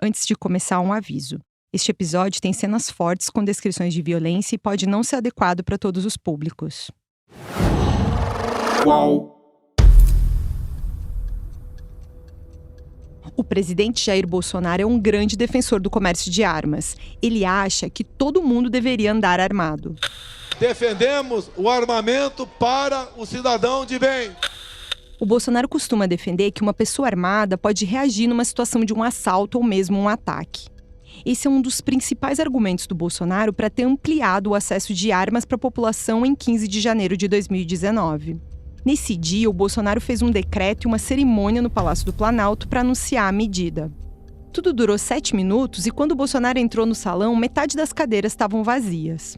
Antes de começar, um aviso. Este episódio tem cenas fortes com descrições de violência e pode não ser adequado para todos os públicos. Qual? O presidente Jair Bolsonaro é um grande defensor do comércio de armas. Ele acha que todo mundo deveria andar armado. Defendemos o armamento para o cidadão de bem. O Bolsonaro costuma defender que uma pessoa armada pode reagir numa situação de um assalto ou mesmo um ataque. Esse é um dos principais argumentos do Bolsonaro para ter ampliado o acesso de armas para a população em 15 de janeiro de 2019. Nesse dia, o Bolsonaro fez um decreto e uma cerimônia no Palácio do Planalto para anunciar a medida. Tudo durou 7 minutos e quando o Bolsonaro entrou no salão, metade das cadeiras estavam vazias.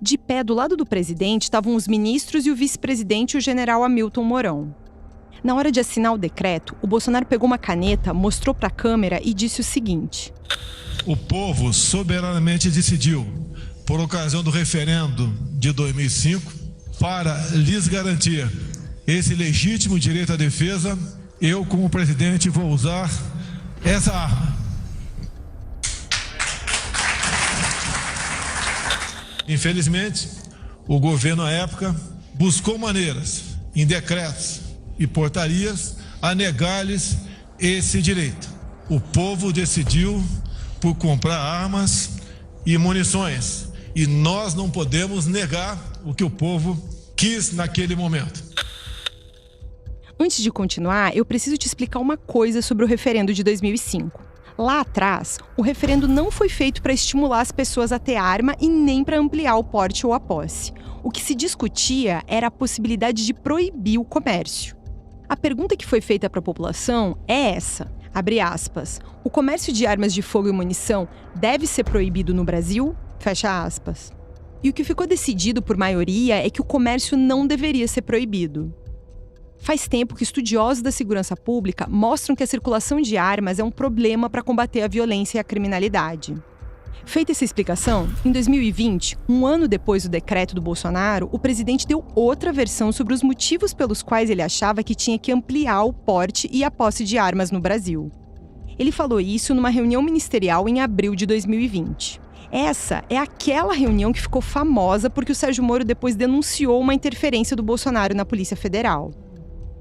De pé do lado do presidente estavam os ministros e o vice-presidente, o general Hamilton Mourão. Na hora de assinar o decreto, o Bolsonaro pegou uma caneta, mostrou para a câmera e disse o seguinte: o povo soberanamente decidiu, por ocasião do referendo de 2005, para lhes garantir esse legítimo direito à defesa, eu, como presidente, vou usar essa arma. Infelizmente, o governo, à época, buscou maneiras, em decretos e portarias, a negar-lhes esse direito. O povo decidiu por comprar armas e munições, e nós não podemos negar o que o povo quis naquele momento. Antes de continuar, eu preciso te explicar uma coisa sobre o referendo de 2005. Lá atrás, o referendo não foi feito para estimular as pessoas a ter arma e nem para ampliar o porte ou a posse. O que se discutia era a possibilidade de proibir o comércio. A pergunta que foi feita para a população é essa, abre aspas, o comércio de armas de fogo e munição deve ser proibido no Brasil? Fecha aspas. E o que ficou decidido por maioria é que o comércio não deveria ser proibido. Faz tempo que estudiosos da segurança pública mostram que a circulação de armas é um problema para combater a violência e a criminalidade. Feita essa explicação, em 2020, um ano depois do decreto do Bolsonaro, o presidente deu outra versão sobre os motivos pelos quais ele achava que tinha que ampliar o porte e a posse de armas no Brasil. Ele falou isso numa reunião ministerial em abril de 2020. Essa é aquela reunião que ficou famosa porque o Sérgio Moro depois denunciou uma interferência do Bolsonaro na Polícia Federal.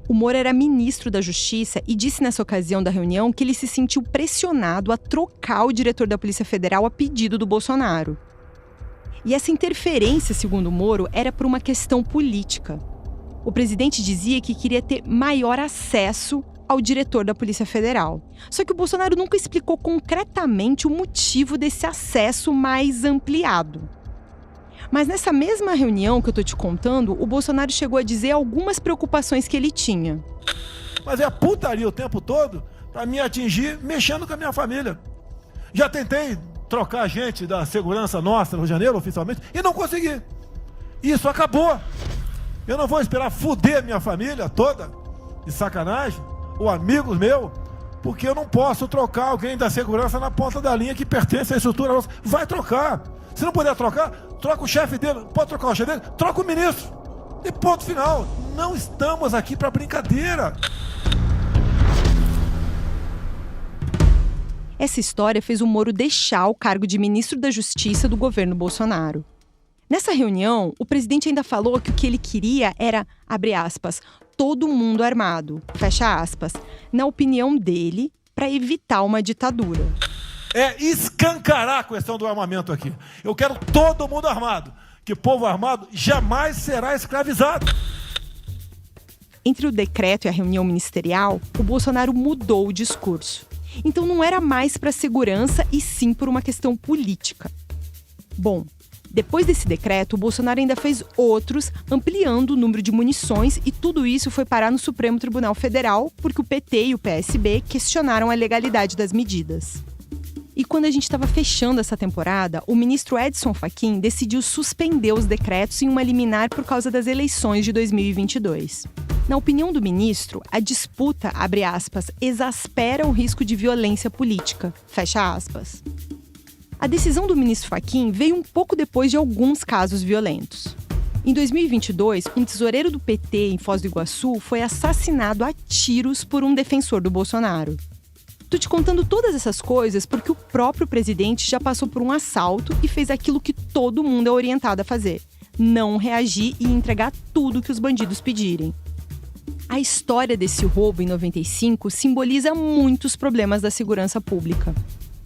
O Moro era ministro da Justiça e disse nessa ocasião da reunião que ele se sentiu pressionado a trocar o diretor da Polícia Federal a pedido do Bolsonaro. E essa interferência, segundo o Moro, era por uma questão política. O presidente dizia que queria ter maior acesso ao diretor da Polícia Federal. Só que o Bolsonaro nunca explicou concretamente o motivo desse acesso mais ampliado. Mas nessa mesma reunião que eu tô te contando, o Bolsonaro chegou a dizer algumas preocupações que ele tinha. Mas é putaria o tempo todo para me atingir mexendo com a minha família. Já tentei trocar gente da segurança nossa no Rio de Janeiro, oficialmente, e não consegui. Isso acabou. Eu não vou esperar fuder minha família toda, de sacanagem, ou amigos meus, porque eu não posso trocar alguém da segurança na ponta da linha que pertence à estrutura nossa. Vai trocar. Se não puder trocar, troca o chefe dele. Pode trocar o chefe dele? Troca o ministro. E ponto final. Não estamos aqui para brincadeira. Essa história fez o Moro deixar o cargo de ministro da Justiça do governo Bolsonaro. Nessa reunião, o presidente ainda falou que o que ele queria era, abre aspas, todo mundo armado, fecha aspas, na opinião dele, para evitar uma ditadura. É escancarar a questão do armamento aqui. Eu quero todo mundo armado. Que povo armado jamais será escravizado. Entre o decreto e a reunião ministerial, o Bolsonaro mudou o discurso. Então não era mais para segurança e sim por uma questão política. Bom, depois desse decreto, o Bolsonaro ainda fez outros, ampliando o número de munições e tudo isso foi parar no Supremo Tribunal Federal porque o PT e o PSB questionaram a legalidade das medidas. E quando a gente estava fechando essa temporada, o ministro Edson Fachin decidiu suspender os decretos em uma liminar por causa das eleições de 2022. Na opinião do ministro, a disputa, abre aspas, exaspera o risco de violência política, fecha aspas. A decisão do ministro Fachin veio um pouco depois de alguns casos violentos. Em 2022, um tesoureiro do PT em Foz do Iguaçu foi assassinado a tiros por um defensor do Bolsonaro. Tô te contando todas essas coisas porque o próprio presidente já passou por um assalto e fez aquilo que todo mundo é orientado a fazer: não reagir e entregar tudo que os bandidos pedirem. A história desse roubo em 95 simboliza muitos problemas da segurança pública.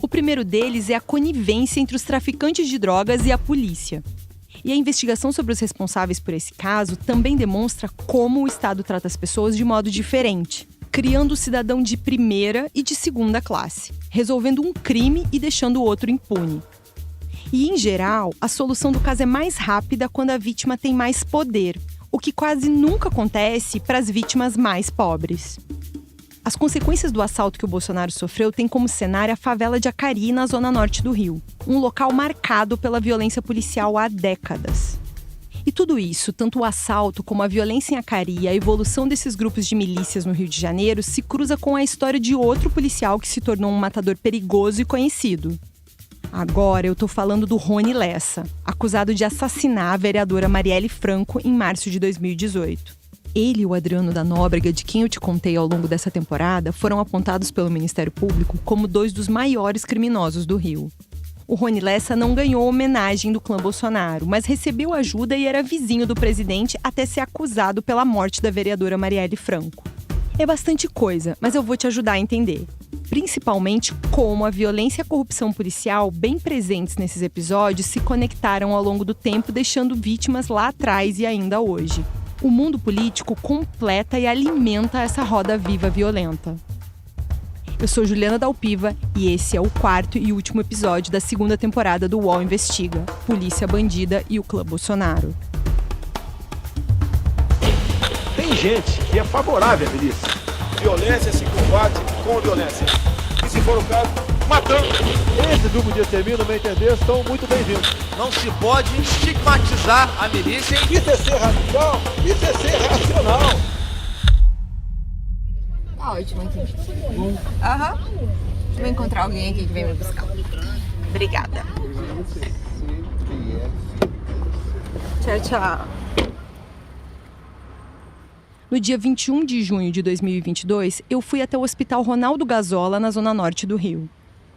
O primeiro deles é a conivência entre os traficantes de drogas e a polícia. E a investigação sobre os responsáveis por esse caso também demonstra como o Estado trata as pessoas de modo diferente, criando o cidadão de primeira e de segunda classe, resolvendo um crime e deixando o outro impune. E, em geral, a solução do caso é mais rápida quando a vítima tem mais poder, o que quase nunca acontece para as vítimas mais pobres. As consequências do assalto que o Bolsonaro sofreu têm como cenário a favela de Acari, na zona norte do Rio, um local marcado pela violência policial há décadas. E tudo isso, tanto o assalto como a violência em Acari e a evolução desses grupos de milícias no Rio de Janeiro, se cruza com a história de outro policial que se tornou um matador perigoso e conhecido. Agora eu tô falando do Rony Lessa, acusado de assassinar a vereadora Marielle Franco em março de 2018. Ele e o Adriano da Nóbrega, de quem eu te contei ao longo dessa temporada, foram apontados pelo Ministério Público como dois dos maiores criminosos do Rio. O Rony Lessa não ganhou homenagem do clã Bolsonaro, mas recebeu ajuda e era vizinho do presidente até ser acusado pela morte da vereadora Marielle Franco. É bastante coisa, mas eu vou te ajudar a entender. Principalmente como a violência e a corrupção policial, bem presentes nesses episódios, se conectaram ao longo do tempo, deixando vítimas lá atrás e ainda hoje. O mundo político completa e alimenta essa roda viva violenta. Eu sou Juliana Dalpiva e esse é o quarto e último episódio da segunda temporada do UOL Investiga, Polícia Bandida e o Clã Bolsonaro. Tem gente que é favorável à milícia. Violência se combate com violência. E se for o caso, matando. Esse grupo de extermínio, no meu entender, são muito bem-vindos. Não se pode estigmatizar a milícia. Isso é ser radical, isso é ser racional. Tá ótimo aqui. Aham. Vou encontrar alguém aqui que vem me buscar. Obrigada. Tchau, tchau. No dia 21 de junho de 2022, eu fui até o Hospital Ronaldo Gazola, na zona norte do Rio.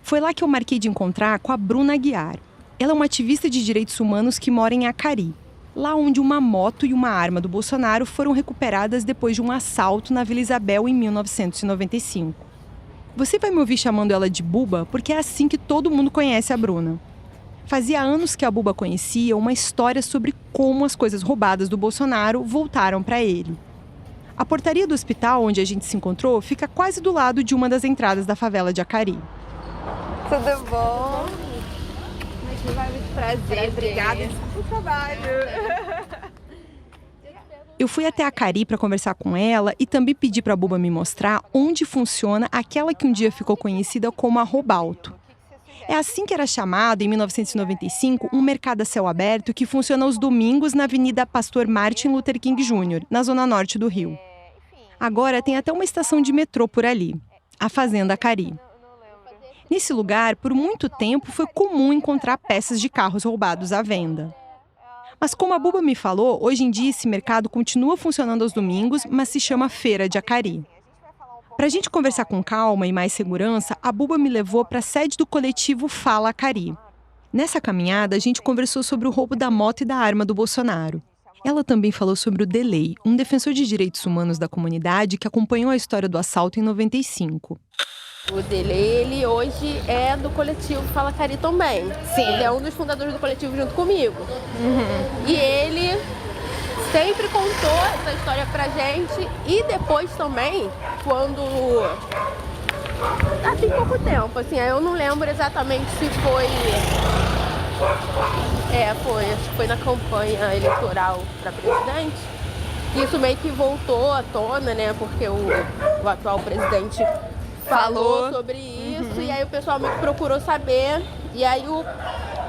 Foi lá que eu marquei de encontrar com a Bruna Aguiar. Ela é uma ativista de direitos humanos que mora em Acari, lá onde uma moto e uma arma do Bolsonaro foram recuperadas depois de um assalto na Vila Isabel em 1995. Você vai me ouvir chamando ela de Buba porque é assim que todo mundo conhece a Bruna. Fazia anos que a Buba conhecia uma história sobre como as coisas roubadas do Bolsonaro voltaram para ele. A portaria do hospital onde a gente se encontrou fica quase do lado de uma das entradas da favela de Acari. Tudo bom? Muito prazer. Obrigada pelo trabalho. Eu fui até Acari para conversar com ela e também pedi para a Buba me mostrar onde funciona aquela que um dia ficou conhecida como a Roubalto. É assim que era chamado, em 1995, um mercado a céu aberto que funciona aos domingos na Avenida Pastor Martin Luther King Jr., na zona norte do Rio. Agora tem até uma estação de metrô por ali, a Fazenda Acari. Nesse lugar, por muito tempo, foi comum encontrar peças de carros roubados à venda. Mas como a Buba me falou, hoje em dia esse mercado continua funcionando aos domingos, mas se chama Feira de Acari. Para a gente conversar com calma e mais segurança, a Buba me levou para a sede do coletivo Fala Acari. Nessa caminhada, a gente conversou sobre o roubo da moto e da arma do Bolsonaro. Ela também falou sobre o Delei, um defensor de direitos humanos da comunidade que acompanhou a história do assalto em 95. O Delei, ele hoje é do coletivo Fala Acari também. Sim. Ele é um dos fundadores do coletivo junto comigo. E ele sempre contou essa história pra gente e depois também, quando... tem pouco tempo, assim, eu não lembro exatamente se foi... acho que foi na campanha eleitoral para presidente. Isso meio que voltou à tona, né, porque o atual presidente falou sobre isso, e aí o pessoal meio que procurou saber, e aí o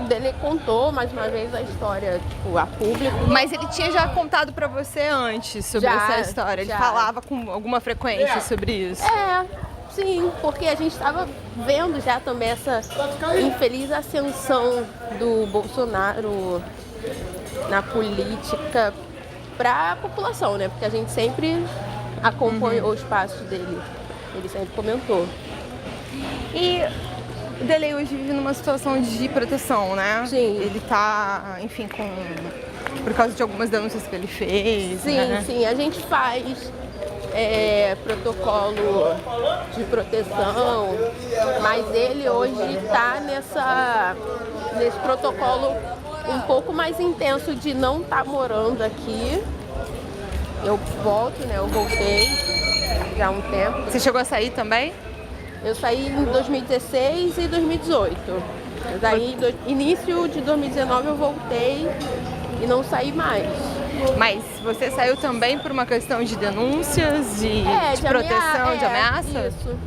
dele contou mais uma vez a história, tipo, a público. Mas ele tinha já contado pra você antes sobre essa história? Ele falava com alguma frequência sobre isso? Sim, porque a gente estava vendo já também essa infeliz ascensão do Bolsonaro na política para a população, né? Porque a gente sempre acompanhou os passos dele, ele sempre comentou. E o Delei hoje vive numa situação de proteção, né? Sim. Ele tá, enfim, por causa de algumas denúncias que ele fez. Sim, né? sim. A gente faz protocolo de proteção, mas ele hoje está nesse protocolo um pouco mais intenso de não estar morando aqui. Eu volto, né? Eu voltei já há um tempo. Você chegou a sair também? Eu saí em 2016 e 2018. Mas aí, início de 2019, eu voltei e não saí mais. Mas você saiu também por uma questão de denúncias, de proteção, de ameaças? Isso.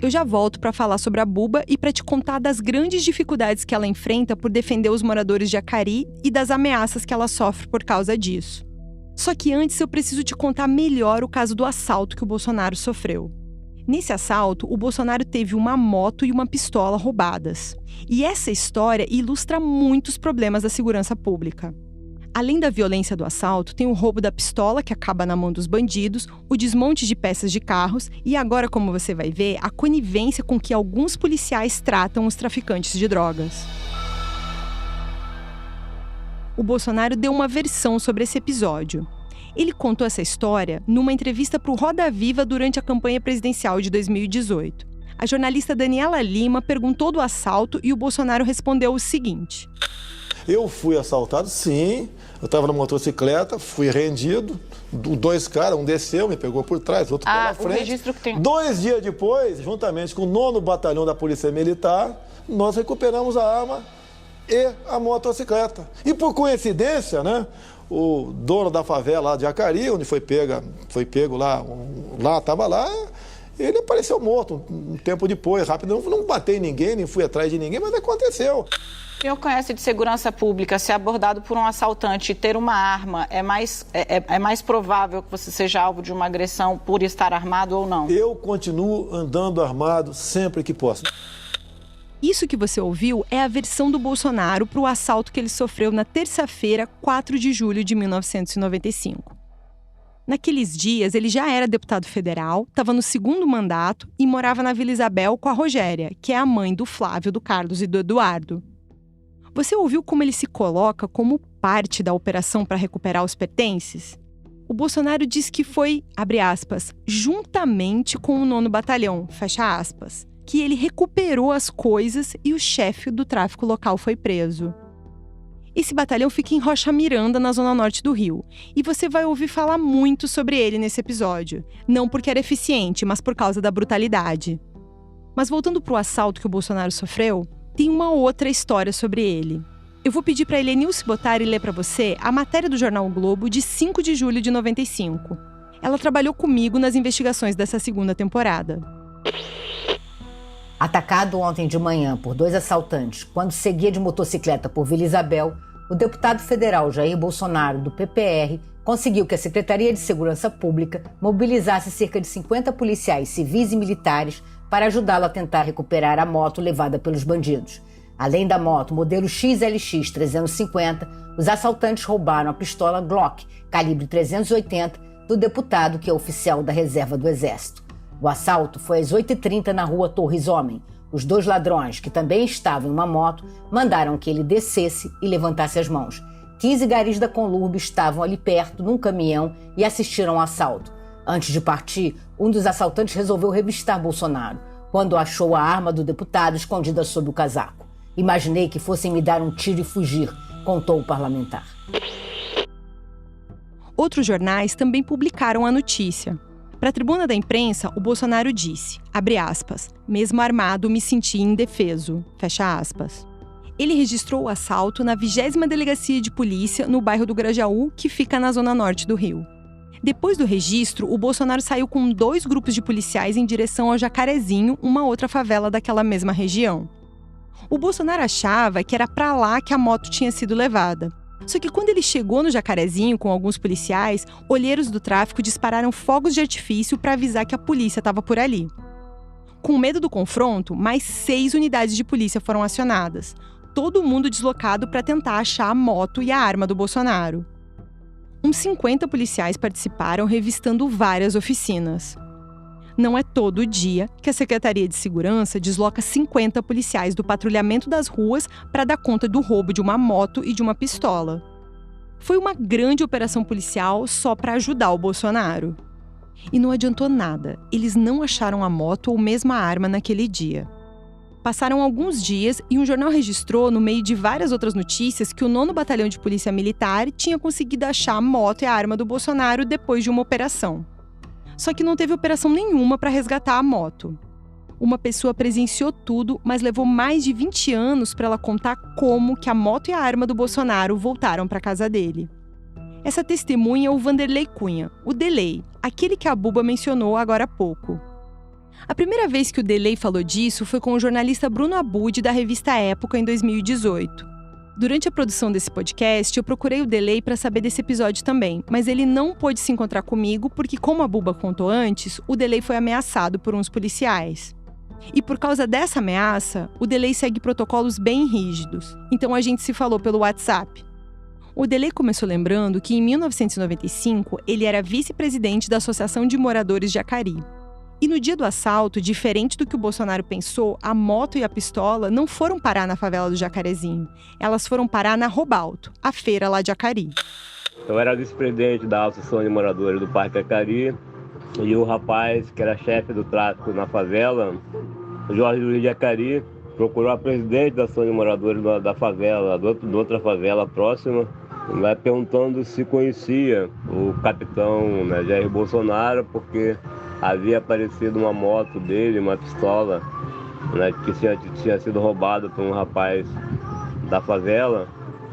Eu já volto para falar sobre a Buba e para te contar das grandes dificuldades que ela enfrenta por defender os moradores de Acari e das ameaças que ela sofre por causa disso. Só que antes eu preciso te contar melhor o caso do assalto que o Bolsonaro sofreu. Nesse assalto, o Bolsonaro teve uma moto e uma pistola roubadas. E essa história ilustra muitos problemas da segurança pública. Além da violência do assalto, tem o roubo da pistola, que acaba na mão dos bandidos, o desmonte de peças de carros e agora, como você vai ver, a conivência com que alguns policiais tratam os traficantes de drogas. O Bolsonaro deu uma versão sobre esse episódio. Ele contou essa história numa entrevista para o Roda Viva durante a campanha presidencial de 2018. A jornalista Daniela Lima perguntou do assalto e o Bolsonaro respondeu o seguinte: eu fui assaltado, sim. Eu estava na motocicleta, fui rendido. Dois caras, um desceu, me pegou por trás, outro pela frente. O registro que tem. 2 dias depois, juntamente com o 9º Batalhão da Polícia Militar, nós recuperamos a arma e a motocicleta. E por coincidência, né, o dono da favela lá de Acari, onde foi pego lá, estava lá, ele apareceu morto um tempo depois, rápido. Não batei em ninguém, nem fui atrás de ninguém, mas aconteceu. O senhor conhece de segurança pública, ser abordado por um assaltante e ter uma arma, é mais provável que você seja alvo de uma agressão por estar armado ou não? Eu continuo andando armado sempre que posso. Isso que você ouviu é a versão do Bolsonaro para o assalto que ele sofreu na terça-feira, 4 de julho de 1995. Naqueles dias, ele já era deputado federal, estava no 2º mandato e morava na Vila Isabel com a Rogéria, que é a mãe do Flávio, do Carlos e do Eduardo. Você ouviu como ele se coloca como parte da operação para recuperar os pertences? O Bolsonaro diz que foi, abre aspas, juntamente com o 9º Batalhão, fecha aspas, que ele recuperou as coisas e o chefe do tráfico local foi preso. Esse batalhão fica em Rocha Miranda, na zona norte do Rio, e você vai ouvir falar muito sobre ele nesse episódio. Não porque era eficiente, mas por causa da brutalidade. Mas voltando para o assalto que o Bolsonaro sofreu, tem uma outra história sobre ele. Eu vou pedir para a Helenilce botar e ler para você a matéria do jornal o Globo de 5 de julho de 95. Ela trabalhou comigo nas investigações dessa 2ª temporada. Atacado ontem de manhã por 2 assaltantes, quando seguia de motocicleta por Vila Isabel, o deputado federal Jair Bolsonaro, do PPR, conseguiu que a Secretaria de Segurança Pública mobilizasse cerca de 50 policiais civis e militares para ajudá-lo a tentar recuperar a moto levada pelos bandidos. Além da moto modelo XLX 350, os assaltantes roubaram a pistola Glock, calibre 380, do deputado que é oficial da reserva do Exército. O assalto foi às 8h30 na rua Torres Homem. Os 2 ladrões, que também estavam em uma moto, mandaram que ele descesse e levantasse as mãos. 15 garis da Conlurb estavam ali perto, num caminhão, e assistiram ao assalto. Antes de partir, um dos assaltantes resolveu revistar Bolsonaro, quando achou a arma do deputado escondida sob o casaco. Imaginei que fossem me dar um tiro e fugir, contou o parlamentar. Outros jornais também publicaram a notícia. Para a tribuna da imprensa, o Bolsonaro disse, abre aspas, mesmo armado me senti indefeso, fecha aspas. Ele registrou o assalto na 20ª Delegacia de Polícia, no bairro do Grajaú, que fica na zona norte do Rio. Depois do registro, o Bolsonaro saiu com 2 grupos de policiais em direção ao Jacarezinho, uma outra favela daquela mesma região. O Bolsonaro achava que era para lá que a moto tinha sido levada. Só que quando ele chegou no Jacarezinho com alguns policiais, olheiros do tráfico dispararam fogos de artifício para avisar que a polícia estava por ali. Com medo do confronto, mais 6 unidades de polícia foram acionadas. Todo mundo deslocado para tentar achar a moto e a arma do Bolsonaro. uns 50 policiais participaram revistando várias oficinas. Não é todo dia que a Secretaria de Segurança desloca 50 policiais do patrulhamento das ruas para dar conta do roubo de uma moto e de uma pistola. Foi uma grande operação policial só para ajudar o Bolsonaro. E não adiantou nada, eles não acharam a moto ou mesmo a arma naquele dia. Passaram alguns dias e um jornal registrou, no meio de várias outras notícias, que o 9º Batalhão de Polícia Militar tinha conseguido achar a moto e a arma do Bolsonaro depois de uma operação. Só que não teve operação nenhuma para resgatar a moto. Uma pessoa presenciou tudo, mas levou mais de 20 anos para ela contar como que a moto e a arma do Bolsonaro voltaram para a casa dele. Essa testemunha é o Vanderlei Cunha, o Delay, aquele que a Buba mencionou agora há pouco. A primeira vez que o Delay falou disso foi com o jornalista Bruno Abud, da revista Época, em 2018. Durante a produção desse podcast, eu procurei o Delay para saber desse episódio também, mas ele não pôde se encontrar comigo porque, como a Buba contou antes, o Delay foi ameaçado por uns policiais. E por causa dessa ameaça, o Delay segue protocolos bem rígidos, então a gente se falou pelo WhatsApp. O Delay começou lembrando que, em 1995, ele era vice-presidente da Associação de Moradores de Jacari. E no dia do assalto, diferente do que o Bolsonaro pensou, a moto e a pistola não foram parar na favela do Jacarezinho. Elas foram parar na Robalto, a feira lá de Jacari. Eu era vice-presidente da Associação de Moradores do Parque Jacari e o rapaz que era chefe do tráfico na favela, o Jorge Luiz de Jacari, procurou a presidente da Associação de Moradores da favela, de outra favela próxima, lá perguntando se conhecia o capitão, né, Jair Bolsonaro, porque havia aparecido uma moto dele, uma pistola, né, que tinha sido roubada por um rapaz da favela,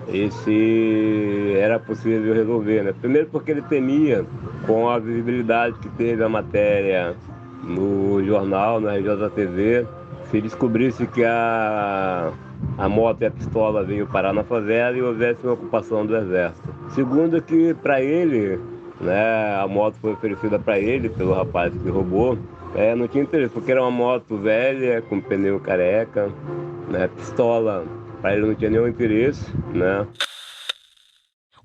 e se era possível resolver, né? Primeiro porque ele temia, com a visibilidade que teve a matéria no jornal, na RJTV, se descobrisse que a moto e a pistola veio parar na favela e houvesse uma ocupação do exército. Segundo que para ele, né, a moto foi oferecida para ele pelo rapaz que roubou, não tinha interesse, porque era uma moto velha, com pneu careca, né, pistola, para ele não tinha nenhum interesse, né.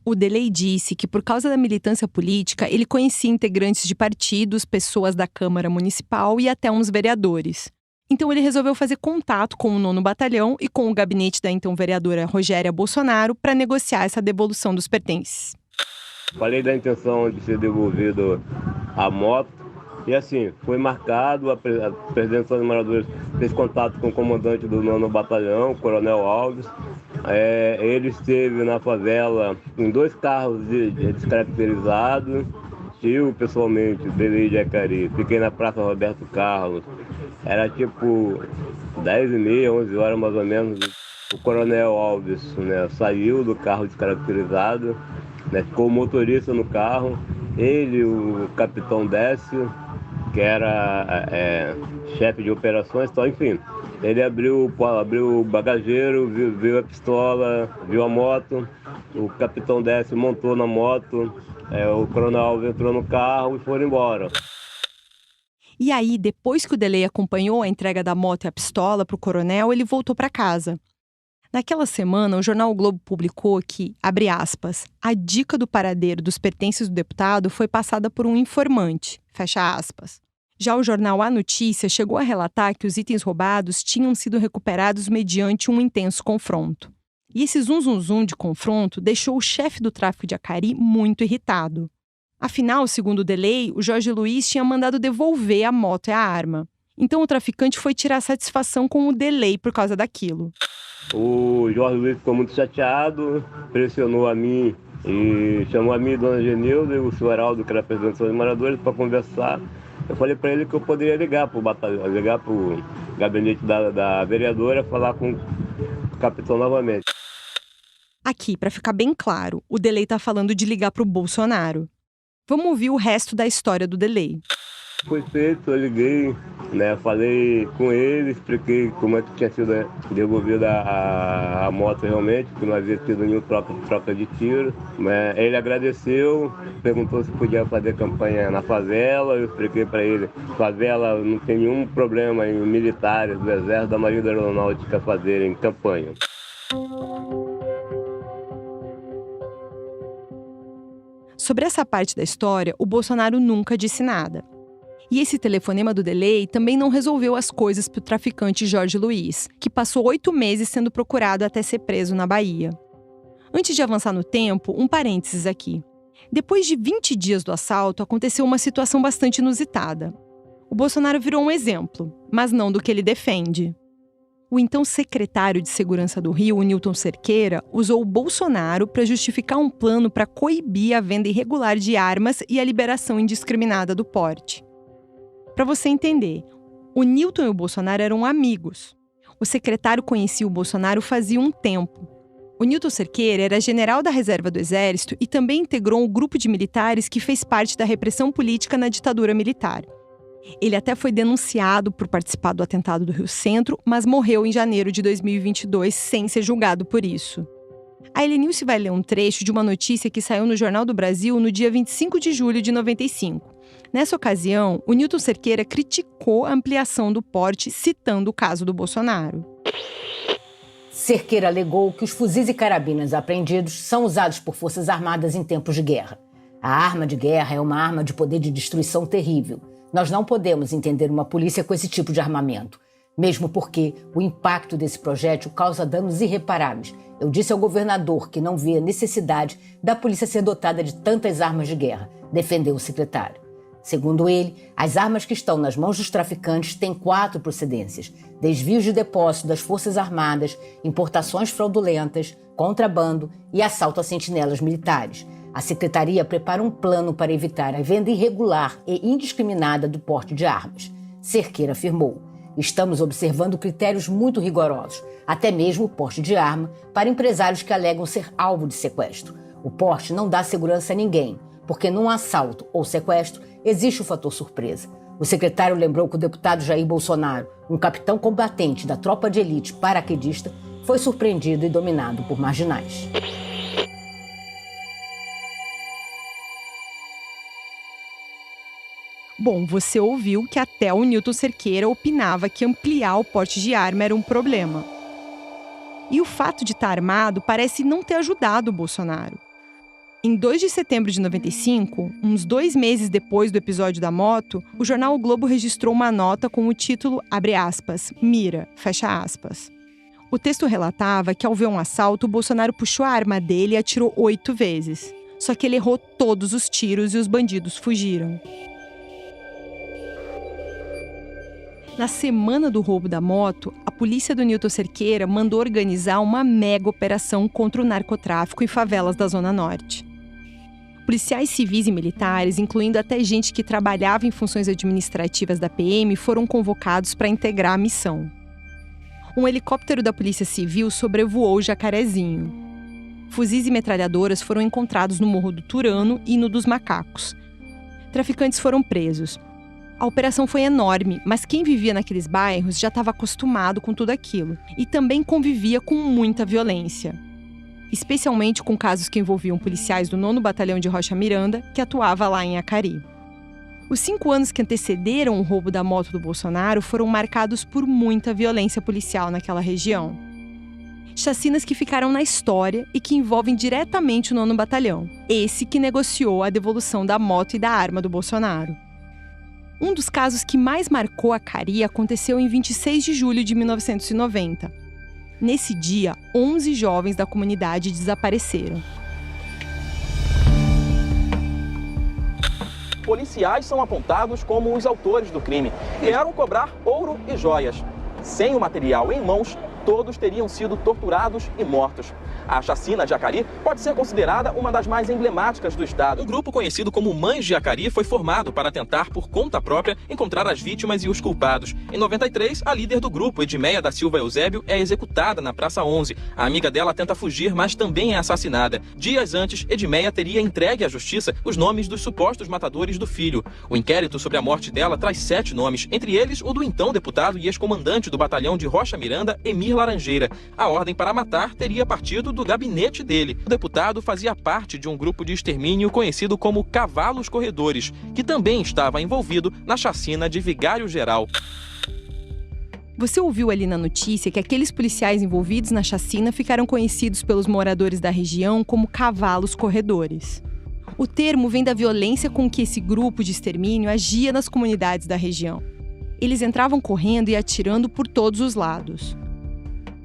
O Delay disse que, por causa da militância política, ele conhecia integrantes de partidos, pessoas da Câmara Municipal e até uns vereadores. Então ele resolveu fazer contato com o 9º Batalhão e com o gabinete da então vereadora Rogéria Bolsonaro para negociar essa devolução dos pertences. Falei da intenção de ser devolvido a moto e assim, foi marcado, a presidente dos moradores fez contato com o comandante do 9º Batalhão, o Coronel Alves. Ele esteve na favela em 2 carros descaracterizados. Eu, pessoalmente, Delay de Jacari, fiquei na Praça Roberto Carlos. Era tipo 10h30, 11 horas mais ou menos. O Coronel Alves, né, saiu do carro descaracterizado, né, ficou o motorista no carro. Ele, o capitão Décio, que era chefe de operações, então, enfim. Ele abriu o bagageiro, viu a pistola, viu a moto. O capitão Décio montou na moto. O Coronel Alves entrou no carro e foram embora. E aí, depois que o Delay acompanhou a entrega da moto e a pistola para o coronel, ele voltou para casa. Naquela semana, o jornal o Globo publicou que, abre aspas, a dica do paradeiro dos pertences do deputado foi passada por um informante, fecha aspas. Já o jornal A Notícia chegou a relatar que os itens roubados tinham sido recuperados mediante um intenso confronto. E esse zum de confronto deixou o chefe do tráfico de Jacari muito irritado. Afinal, segundo o Delay, o Jorge Luiz tinha mandado devolver a moto e a arma. Então o traficante foi tirar satisfação com o Delay por causa daquilo. O Jorge Luiz ficou muito chateado, pressionou a mim e chamou a mim e Dona Genilda e o senhor Aldo, que era presidente dos moradores, para conversar. Eu falei para ele que eu poderia ligar para o batalhão, ligar para o gabinete da vereadora, falar com o capitão novamente. Aqui, para ficar bem claro, o Delay está falando de ligar para o Bolsonaro. Vamos ouvir o resto da história do Delay. Foi feito, eu liguei, né, falei com ele, expliquei como é que tinha sido devolvida a moto realmente, que não havia tido nenhum troca de tiro. Ele agradeceu, perguntou se podia fazer campanha na favela, eu expliquei para ele, favela não tem nenhum problema em militares do Exército, da Marinha da Aeronáutica fazerem campanha. Sobre essa parte da história, o Bolsonaro nunca disse nada. E esse telefonema do delay também não resolveu as coisas para o traficante Jorge Luiz, que passou 8 meses sendo procurado até ser preso na Bahia. Antes de avançar no tempo, um parênteses aqui. Depois de 20 dias do assalto, aconteceu uma situação bastante inusitada. O Bolsonaro virou um exemplo, mas não do que ele defende. O então secretário de Segurança do Rio, o Newton Cerqueira, usou o Bolsonaro para justificar um plano para coibir a venda irregular de armas e a liberação indiscriminada do porte. Para você entender, o Newton e o Bolsonaro eram amigos. O secretário conhecia o Bolsonaro fazia um tempo. O Newton Cerqueira era general da reserva do Exército e também integrou um grupo de militares que fez parte da repressão política na ditadura militar. Ele até foi denunciado por participar do atentado do Rio Centro, mas morreu em janeiro de 2022 sem ser julgado por isso. A Helenilce vai ler um trecho de uma notícia que saiu no Jornal do Brasil no dia 25 de julho de 95. Nessa ocasião, o Newton Cerqueira criticou a ampliação do porte, citando o caso do Bolsonaro. Cerqueira alegou que os fuzis e carabinas apreendidos são usados por forças armadas em tempos de guerra. A arma de guerra é uma arma de poder de destruição terrível. Nós não podemos entender uma polícia com esse tipo de armamento, mesmo porque o impacto desse projétil causa danos irreparáveis. Eu disse ao governador que não vê a necessidade da polícia ser dotada de tantas armas de guerra, defendeu o secretário. Segundo ele, as armas que estão nas mãos dos traficantes têm 4 procedências: desvios de depósito das Forças Armadas, importações fraudulentas, contrabando e assalto a sentinelas militares. A Secretaria prepara um plano para evitar a venda irregular e indiscriminada do porte de armas. Cerqueira afirmou: estamos observando critérios muito rigorosos, até mesmo o porte de arma, para empresários que alegam ser alvo de sequestro. O porte não dá segurança a ninguém, porque num assalto ou sequestro existe o fator surpresa. O secretário lembrou que o deputado Jair Bolsonaro, um capitão combatente da tropa de elite paraquedista, foi surpreendido e dominado por marginais. Bom, você ouviu que até o Newton Cerqueira opinava que ampliar o porte de arma era um problema. E o fato de estar armado parece não ter ajudado o Bolsonaro. Em 2 de setembro de 95, uns 2 meses depois do episódio da moto, o jornal O Globo registrou uma nota com o título, abre aspas, mira, fecha aspas. O texto relatava que ao ver um assalto, o Bolsonaro puxou a arma dele e atirou 8 vezes. Só que ele errou todos os tiros e os bandidos fugiram. Na semana do roubo da moto, a polícia do Newton Cerqueira mandou organizar uma mega operação contra o narcotráfico em favelas da Zona Norte. Policiais civis e militares, incluindo até gente que trabalhava em funções administrativas da PM, foram convocados para integrar a missão. Um helicóptero da Polícia Civil sobrevoou o Jacarezinho. Fuzis e metralhadoras foram encontrados no Morro do Turano e no dos Macacos. Traficantes foram presos. A operação foi enorme, mas quem vivia naqueles bairros já estava acostumado com tudo aquilo e também convivia com muita violência. Especialmente com casos que envolviam policiais do 9º Batalhão de Rocha Miranda, que atuava lá em Acari. Os 5 anos que antecederam o roubo da moto do Bolsonaro foram marcados por muita violência policial naquela região. Chacinas que ficaram na história e que envolvem diretamente o 9º Batalhão, esse que negociou a devolução da moto e da arma do Bolsonaro. Um dos casos que mais marcou Acari aconteceu em 26 de julho de 1990. Nesse dia, 11 jovens da comunidade desapareceram. Policiais são apontados como os autores do crime. Vieram cobrar ouro e joias. Sem o material em mãos, todos teriam sido torturados e mortos. A chacina de Acari pode ser considerada uma das mais emblemáticas do estado. Um grupo conhecido como Mães de Acari foi formado para tentar, por conta própria, encontrar as vítimas e os culpados. Em 93, a líder do grupo, Edmeia da Silva Eusébio, é executada na Praça 11. A amiga dela tenta fugir, mas também é assassinada. Dias antes, Edmeia teria entregue à justiça os nomes dos supostos matadores do filho. O inquérito sobre a morte dela traz 7 nomes, entre eles o do então deputado e ex-comandante do batalhão de Rocha Miranda, Emir Laranjeira. A ordem para matar teria partido do gabinete dele. O deputado fazia parte de um grupo de extermínio conhecido como Cavalos Corredores, que também estava envolvido na chacina de Vigário Geral. Você ouviu ali na notícia que aqueles policiais envolvidos na chacina ficaram conhecidos pelos moradores da região como Cavalos Corredores. O termo vem da violência com que esse grupo de extermínio agia nas comunidades da região. Eles entravam correndo e atirando por todos os lados.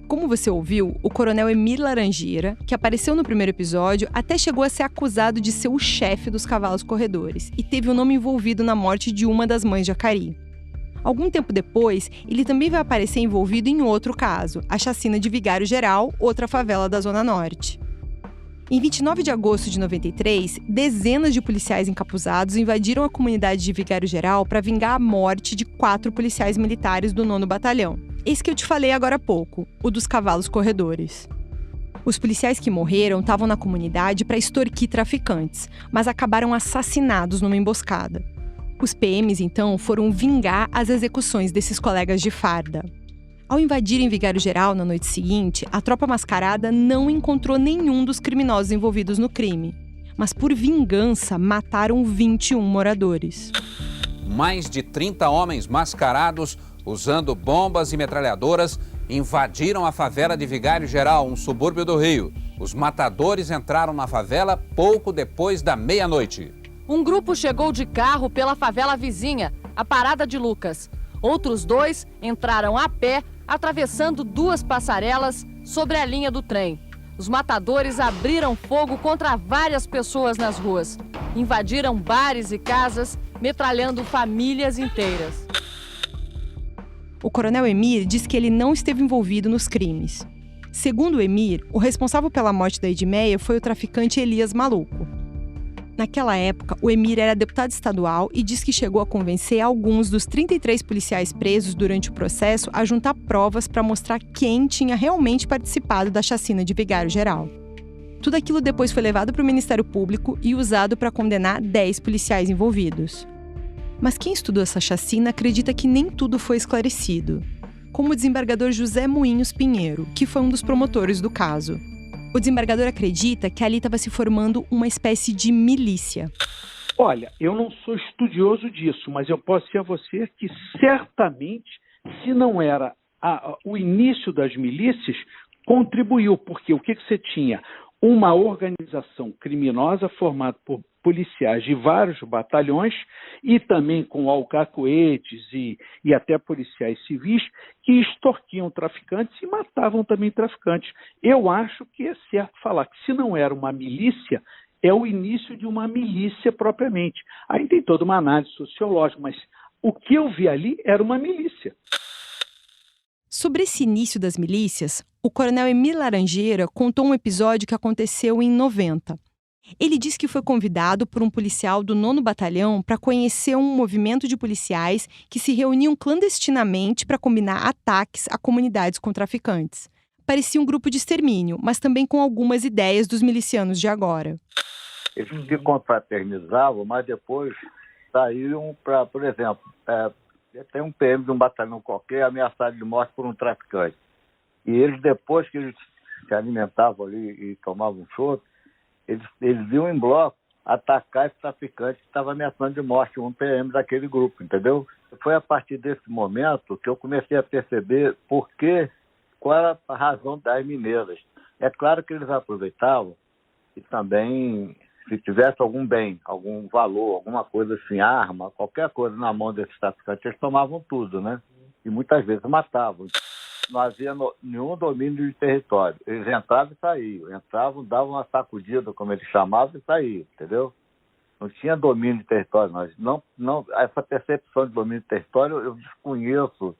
Como você ouviu, o coronel Emir Laranjeira, que apareceu no primeiro episódio, até chegou a ser acusado de ser o chefe dos cavalos corredores e teve o nome envolvido na morte de uma das mães de Acari. Algum tempo depois, ele também vai aparecer envolvido em outro caso, a chacina de Vigário Geral, outra favela da Zona Norte. Em 29 de agosto de 93, dezenas de policiais encapuzados invadiram a comunidade de Vigário Geral para vingar a morte de 4 policiais militares do 9º Batalhão. Esse que eu te falei agora há pouco, o dos cavalos corredores. Os policiais que morreram estavam na comunidade para extorquir traficantes, mas acabaram assassinados numa emboscada. Os PMs, então, foram vingar as execuções desses colegas de farda. Ao invadirem Vigário Geral na noite seguinte, a tropa mascarada não encontrou nenhum dos criminosos envolvidos no crime. Mas, por vingança, mataram 21 moradores. Mais de 30 homens mascarados, usando bombas e metralhadoras, invadiram a favela de Vigário Geral, um subúrbio do Rio. Os matadores entraram na favela pouco depois da meia-noite. Um grupo chegou de carro pela favela vizinha, a Parada de Lucas. Outros 2 entraram a pé, atravessando 2 passarelas sobre a linha do trem. Os matadores abriram fogo contra várias pessoas nas ruas. Invadiram bares e casas, metralhando famílias inteiras. O coronel Emir diz que ele não esteve envolvido nos crimes. Segundo o Emir, o responsável pela morte da Edmeia foi o traficante Elias Maluco. Naquela época, o Emir era deputado estadual e diz que chegou a convencer alguns dos 33 policiais presos durante o processo a juntar provas para mostrar quem tinha realmente participado da chacina de Vigário Geral. Tudo aquilo depois foi levado para o Ministério Público e usado para condenar 10 policiais envolvidos. Mas quem estudou essa chacina acredita que nem tudo foi esclarecido, como o desembargador José Moinhos Pinheiro, que foi um dos promotores do caso. O desembargador acredita que ali estava se formando uma espécie de milícia. Olha, eu não sou estudioso disso, mas eu posso dizer a você que certamente, se não era o início das milícias, contribuiu, porque o que você tinha? Uma organização criminosa formada por policiais de vários batalhões e também com alcacoetes e até policiais civis que extorquiam traficantes e matavam também traficantes. Eu acho que é certo falar que se não era uma milícia, é o início de uma milícia propriamente. Aí tem toda uma análise sociológica, mas o que eu vi ali era uma milícia. Sobre esse início das milícias, o coronel Emir Laranjeira contou um episódio que aconteceu em 90. Ele disse que foi convidado por um policial do 9º Batalhão para conhecer um movimento de policiais que se reuniam clandestinamente para combinar ataques a comunidades com traficantes. Parecia um grupo de extermínio, mas também com algumas ideias dos milicianos de agora. Eles se confraternizavam, mas depois saíram para, por exemplo, tem um PM de um batalhão qualquer ameaçado de morte por um traficante. E eles, depois que eles se alimentavam ali e tomavam chope, eles iam em bloco atacar esse traficante que estava ameaçando de morte um PM daquele grupo, entendeu? Foi a partir desse momento que eu comecei a perceber qual era a razão das mineiras. É claro que eles aproveitavam e também, se tivesse algum bem, algum valor, alguma coisa assim, arma, qualquer coisa na mão desses traficantes, eles tomavam tudo, né? E muitas vezes matavam. Não havia nenhum domínio de território. Eles entravam e saíam. Entravam, davam uma sacudida, como eles chamavam, e saíam, entendeu? Não tinha domínio de território. Essa percepção de domínio de território, eu desconheço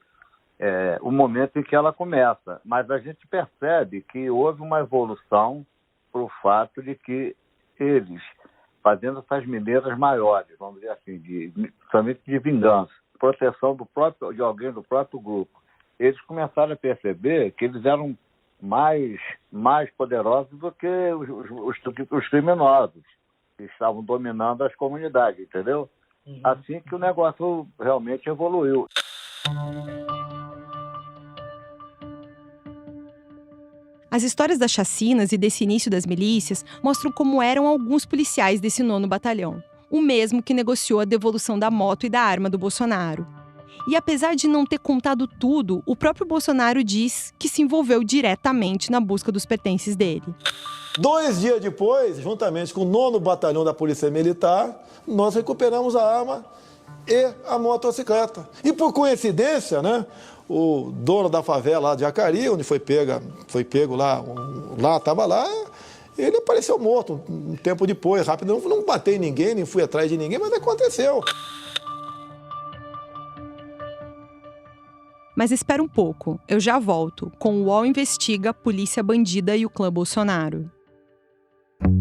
o momento em que ela começa. Mas a gente percebe que houve uma evolução para o fato de que eles, fazendo essas mineiras maiores, vamos dizer assim, somente de vingança, proteção de alguém do próprio grupo, eles começaram a perceber que eles eram mais poderosos do que os criminosos, que estavam dominando as comunidades, entendeu? Assim que o negócio realmente evoluiu. As histórias das chacinas e desse início das milícias mostram como eram alguns policiais desse 9º Batalhão, o mesmo que negociou a devolução da moto e da arma do Bolsonaro. E apesar de não ter contado tudo, o próprio Bolsonaro diz que se envolveu diretamente na busca dos pertences dele. 2 dias depois, juntamente com o 9º Batalhão da Polícia Militar, nós recuperamos a arma e a motocicleta. E por coincidência, né, o dono da favela lá de Jacari, onde foi pego lá, estava lá, ele apareceu morto um tempo depois, rápido. Não batei em ninguém, nem fui atrás de ninguém, mas aconteceu. Mas espera um pouco, eu já volto com o UOL Investiga, Polícia Bandida e o Clã Bolsonaro.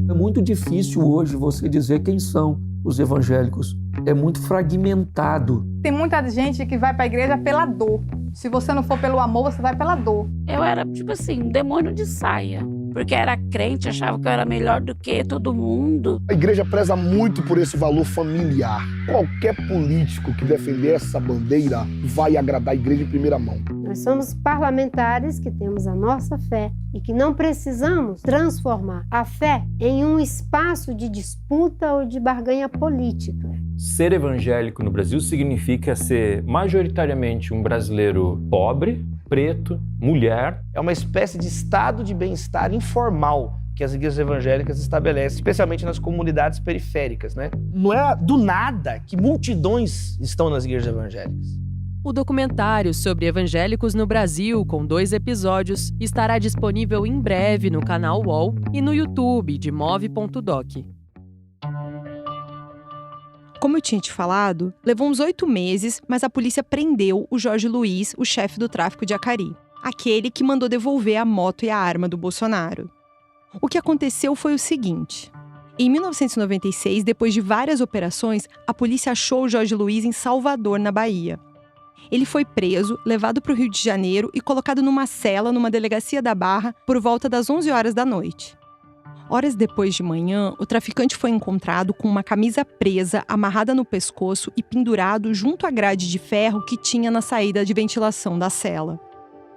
É muito difícil hoje você dizer quem são os evangélicos. É muito fragmentado. Tem muita gente que vai para a igreja pela dor. Se você não for pelo amor, você vai pela dor. Eu era, tipo assim, um demônio de saia. Porque era crente, achava que eu era melhor do que todo mundo. A igreja preza muito por esse valor familiar. Qualquer político que defender essa bandeira vai agradar a igreja em primeira mão. Nós somos parlamentares que temos a nossa fé e que não precisamos transformar a fé em um espaço de disputa ou de barganha política. Ser evangélico no Brasil significa ser majoritariamente um brasileiro pobre, preto, mulher. É uma espécie de estado de bem-estar informal que as igrejas evangélicas estabelecem, especialmente nas comunidades periféricas, né? Não é do nada que multidões estão nas igrejas evangélicas. O documentário sobre evangélicos no Brasil, com 2 episódios, estará disponível em breve no canal UOL e no YouTube de Move.doc. Como eu tinha te falado, levou uns 8 meses, mas a polícia prendeu o Jorge Luiz, o chefe do tráfico de Jacari, aquele que mandou devolver a moto e a arma do Bolsonaro. O que aconteceu foi o seguinte. Em 1996, depois de várias operações, a polícia achou o Jorge Luiz em Salvador, na Bahia. Ele foi preso, levado para o Rio de Janeiro e colocado numa cela numa delegacia da Barra por volta das 11 horas da noite. Horas depois de manhã, o traficante foi encontrado com uma camisa presa, amarrada no pescoço e pendurado junto à grade de ferro que tinha na saída de ventilação da cela.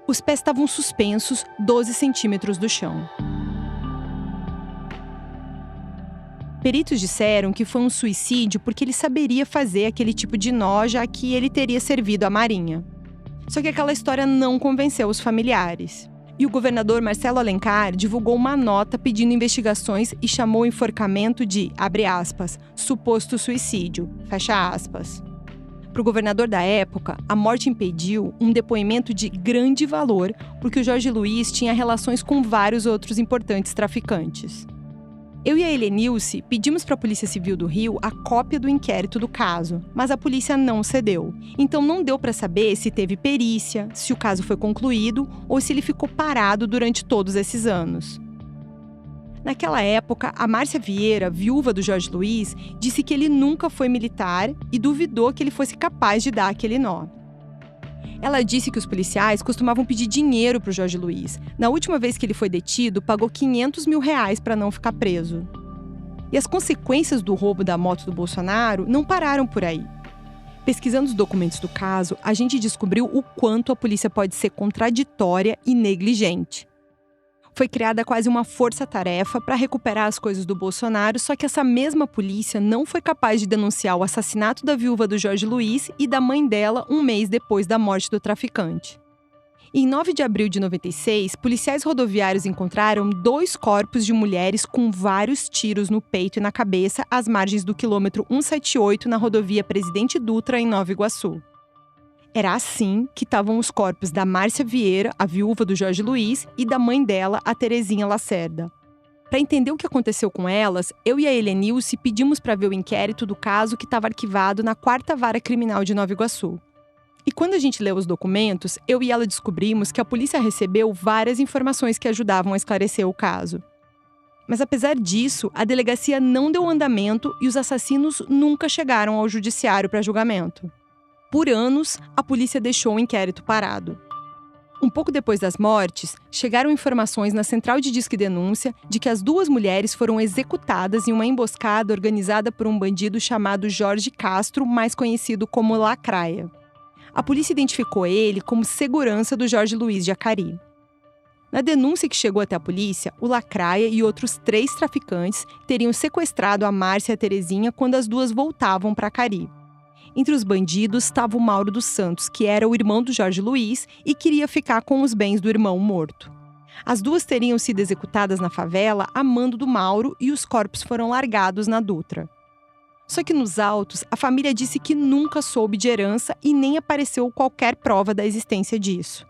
Os pés estavam suspensos 12 centímetros do chão. Peritos disseram que foi um suicídio porque ele saberia fazer aquele tipo de nó, já que ele teria servido à Marinha. Só que aquela história não convenceu os familiares. E o governador Marcelo Alencar divulgou uma nota pedindo investigações e chamou o enforcamento de, abre aspas, suposto suicídio, fecha aspas. Para o governador da época, a morte impediu um depoimento de grande valor porque o Jorge Luiz tinha relações com vários outros importantes traficantes. Eu e a Helenilce pedimos para a Polícia Civil do Rio a cópia do inquérito do caso, mas a polícia não cedeu. Então não deu para saber se teve perícia, se o caso foi concluído ou se ele ficou parado durante todos esses anos. Naquela época, a Márcia Vieira, viúva do Jorge Luiz, disse que ele nunca foi militar e duvidou que ele fosse capaz de dar aquele nó. Ela disse que os policiais costumavam pedir dinheiro para o Jorge Luiz. Na última vez que ele foi detido, pagou R$500 mil para não ficar preso. E as consequências do roubo da moto do Bolsonaro não pararam por aí. Pesquisando os documentos do caso, a gente descobriu o quanto a polícia pode ser contraditória e negligente. Foi criada quase uma força-tarefa para recuperar as coisas do Bolsonaro, só que essa mesma polícia não foi capaz de denunciar o assassinato da viúva do Jorge Luiz e da mãe dela um mês depois da morte do traficante. Em 9 de abril de 96, policiais rodoviários encontraram 2 corpos de mulheres com vários tiros no peito e na cabeça às margens do quilômetro 178 na rodovia Presidente Dutra, em Nova Iguaçu. Era assim que estavam os corpos da Márcia Vieira, a viúva do Jorge Luiz, e da mãe dela, a Terezinha Lacerda. Para entender o que aconteceu com elas, eu e a Helenilce pedimos para ver o inquérito do caso que estava arquivado na 4ª Vara Criminal de Nova Iguaçu. E quando a gente leu os documentos, eu e ela descobrimos que a polícia recebeu várias informações que ajudavam a esclarecer o caso. Mas apesar disso, a delegacia não deu andamento e os assassinos nunca chegaram ao judiciário para julgamento. Por anos, a polícia deixou o inquérito parado. Um pouco depois das mortes, chegaram informações na Central de Disque Denúncia de que as 2 mulheres foram executadas em uma emboscada organizada por um bandido chamado Jorge Castro, mais conhecido como Lacraia. A polícia identificou ele como segurança do Jorge Luiz de Jacari. Na denúncia que chegou até a polícia, o Lacraia e outros 3 traficantes teriam sequestrado a Márcia e a Terezinha quando as 2 voltavam para Jacari. Entre os bandidos estava o Mauro dos Santos, que era o irmão do Jorge Luiz e queria ficar com os bens do irmão morto. As duas teriam sido executadas na favela a mando do Mauro e os corpos foram largados na Dutra. Só que nos autos, a família disse que nunca soube de herança e nem apareceu qualquer prova da existência disso.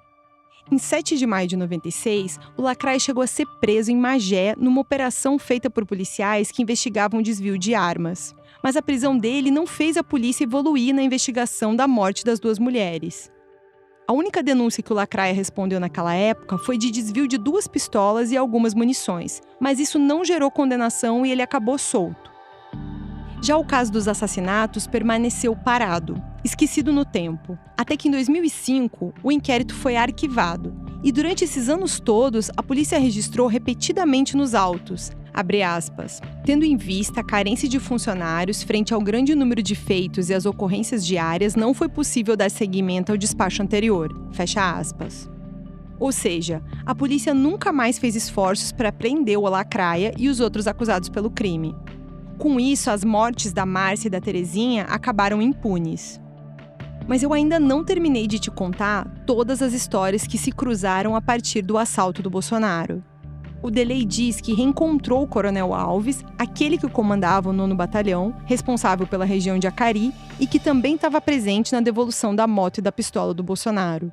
Em 7 de maio de 96, o Lacraia chegou a ser preso em Magé numa operação feita por policiais que investigavam desvio de armas. Mas a prisão dele não fez a polícia evoluir na investigação da morte das duas mulheres. A única denúncia que o Lacraia respondeu naquela época foi de desvio de 2 pistolas e algumas munições, mas isso não gerou condenação e ele acabou solto. Já o caso dos assassinatos permaneceu parado, esquecido no tempo, até que em 2005 o inquérito foi arquivado. E durante esses anos todos, a polícia registrou repetidamente nos autos, abre aspas, tendo em vista a carência de funcionários frente ao grande número de feitos e as ocorrências diárias, não foi possível dar seguimento ao despacho anterior, fecha aspas. Ou seja, a polícia nunca mais fez esforços para prender o Lacraia e os outros acusados pelo crime. Com isso, as mortes da Márcia e da Terezinha acabaram impunes. Mas eu ainda não terminei de te contar todas as histórias que se cruzaram a partir do assalto do Bolsonaro. O Delay diz que reencontrou o Coronel Alves, aquele que comandava o 9º Batalhão, responsável pela região de Acari, e que também estava presente na devolução da moto e da pistola do Bolsonaro.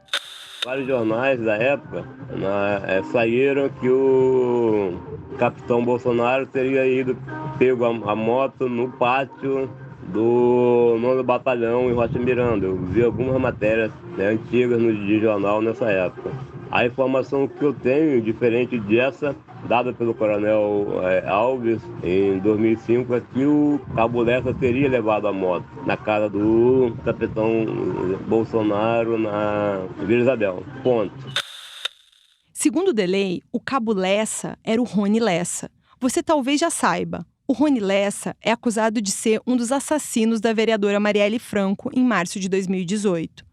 Vários jornais da época saíram que o capitão Bolsonaro teria pego a moto no pátio do 9º Batalhão em Rocha Miranda. Eu vi algumas matérias antigas de jornal nessa época. A informação que eu tenho, diferente dessa, dada pelo Coronel Alves em 2005, é que o Cabo Lessa teria levado a moto na casa do capitão Bolsonaro na Vila Isabel. Ponto. Segundo o Delay, o Cabo Lessa era o Rony Lessa. Você talvez já saiba. O Rony Lessa é acusado de ser um dos assassinos da vereadora Marielle Franco em março de 2018.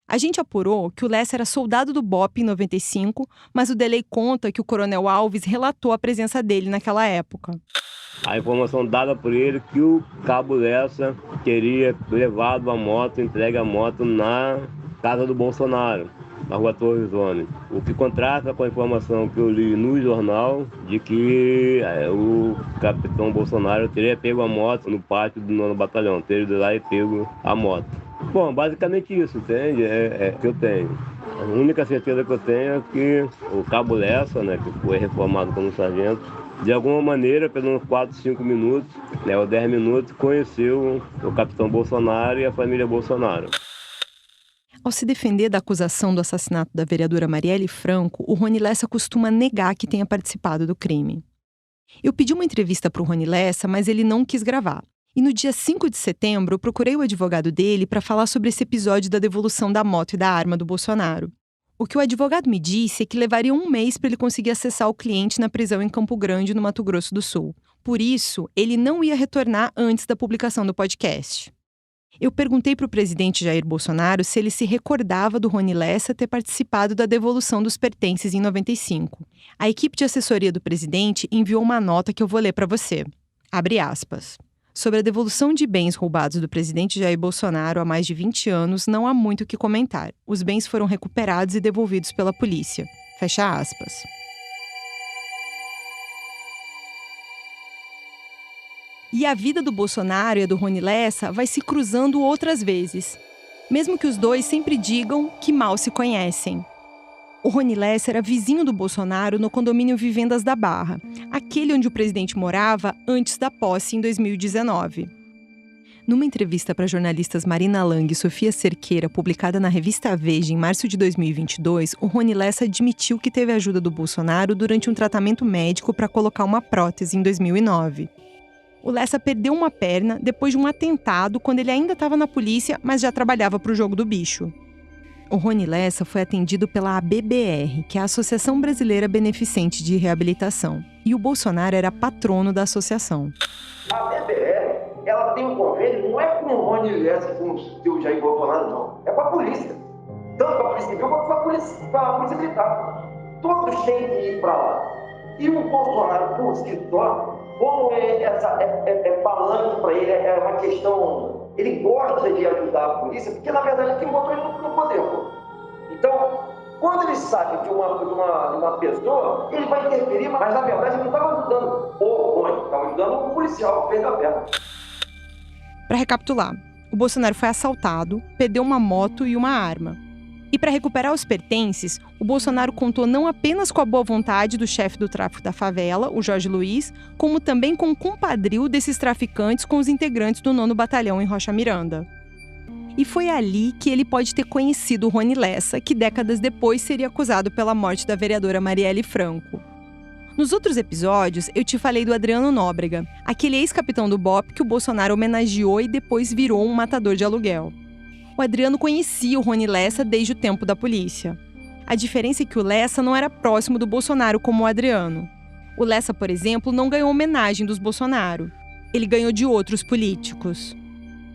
A gente apurou que o Lessa era soldado do BOPE em 95, mas o Delay conta que o Coronel Alves relatou a presença dele naquela época. A informação dada por ele é que o Cabo Lessa teria levado a moto, entregue a moto na casa do Bolsonaro, na Rua Torres Zone. O que contrasta com a informação que eu li no jornal de que o capitão Bolsonaro teria pego a moto no pátio do 9º Batalhão, teria ido lá e pego a moto. Bom, basicamente isso, entende? É que eu tenho. A única certeza que eu tenho é que o Cabo Lessa, que foi reformado como sargento, de alguma maneira, pelos 4, 5 minutos, ou 10 minutos, conheceu o capitão Bolsonaro e a família Bolsonaro. Ao se defender da acusação do assassinato da vereadora Marielle Franco, o Rony Lessa costuma negar que tenha participado do crime. Eu pedi uma entrevista para o Rony Lessa, mas ele não quis gravar. E no dia 5 de setembro, eu procurei o advogado dele para falar sobre esse episódio da devolução da moto e da arma do Bolsonaro. O que o advogado me disse é que levaria 1 mês para ele conseguir acessar o cliente na prisão em Campo Grande, no Mato Grosso do Sul. Por isso, ele não ia retornar antes da publicação do podcast. Eu perguntei para o presidente Jair Bolsonaro se ele se recordava do Rony Lessa ter participado da devolução dos pertences em 95. A equipe de assessoria do presidente enviou uma nota que eu vou ler para você. Abre aspas. Sobre a devolução de bens roubados do presidente Jair Bolsonaro há mais de 20 anos, não há muito o que comentar. Os bens foram recuperados e devolvidos pela polícia. Fecha aspas. E a vida do Bolsonaro e a do Rony Lessa vai se cruzando outras vezes. Mesmo que os dois sempre digam que mal se conhecem. O Rony Lessa era vizinho do Bolsonaro no condomínio Vivendas da Barra, aquele onde o presidente morava antes da posse em 2019. Numa entrevista para jornalistas Marina Lang e Sofia Cerqueira, publicada na revista Veja em março de 2022, o Rony Lessa admitiu que teve a ajuda do Bolsonaro durante um tratamento médico para colocar uma prótese em 2009. O Lessa perdeu uma perna depois de um atentado quando ele ainda estava na polícia, mas já trabalhava para o Jogo do Bicho. O Rony Lessa foi atendido pela ABBR, que é a Associação Brasileira Beneficente de Reabilitação, e o Bolsonaro era patrono da associação. A ABBR, ela tem um convênio, não é com o Rony Lessa, com o Jair Bolsonaro, não. É com a polícia. Tanto com a polícia civil quanto com a polícia militar. Todos têm que ir para lá. E o Bolsonaro, por si só, como palanque para ele, é uma questão Ele gosta de ajudar a polícia, porque na verdade quem botou ele no poder. Pô. Então, quando ele sabe de uma pessoa, ele vai interferir, mas na verdade ele não estava ajudando o Rony, estava ajudando o policial que fez a perna. Para recapitular, o Bolsonaro foi assaltado, perdeu uma moto e uma arma. E para recuperar os pertences, o Bolsonaro contou não apenas com a boa vontade do chefe do tráfico da favela, o Jorge Luiz, como também com o compadrio desses traficantes com os integrantes do 9º Batalhão em Rocha Miranda. E foi ali que ele pode ter conhecido o Rony Lessa, que décadas depois seria acusado pela morte da vereadora Marielle Franco. Nos outros episódios, eu te falei do Adriano Nóbrega, aquele ex-capitão do BOPE que o Bolsonaro homenageou e depois virou um matador de aluguel. O Adriano conhecia o Rony Lessa desde o tempo da polícia. A diferença é que o Lessa não era próximo do Bolsonaro como o Adriano. O Lessa, por exemplo, não ganhou homenagem dos Bolsonaro. Ele ganhou de outros políticos.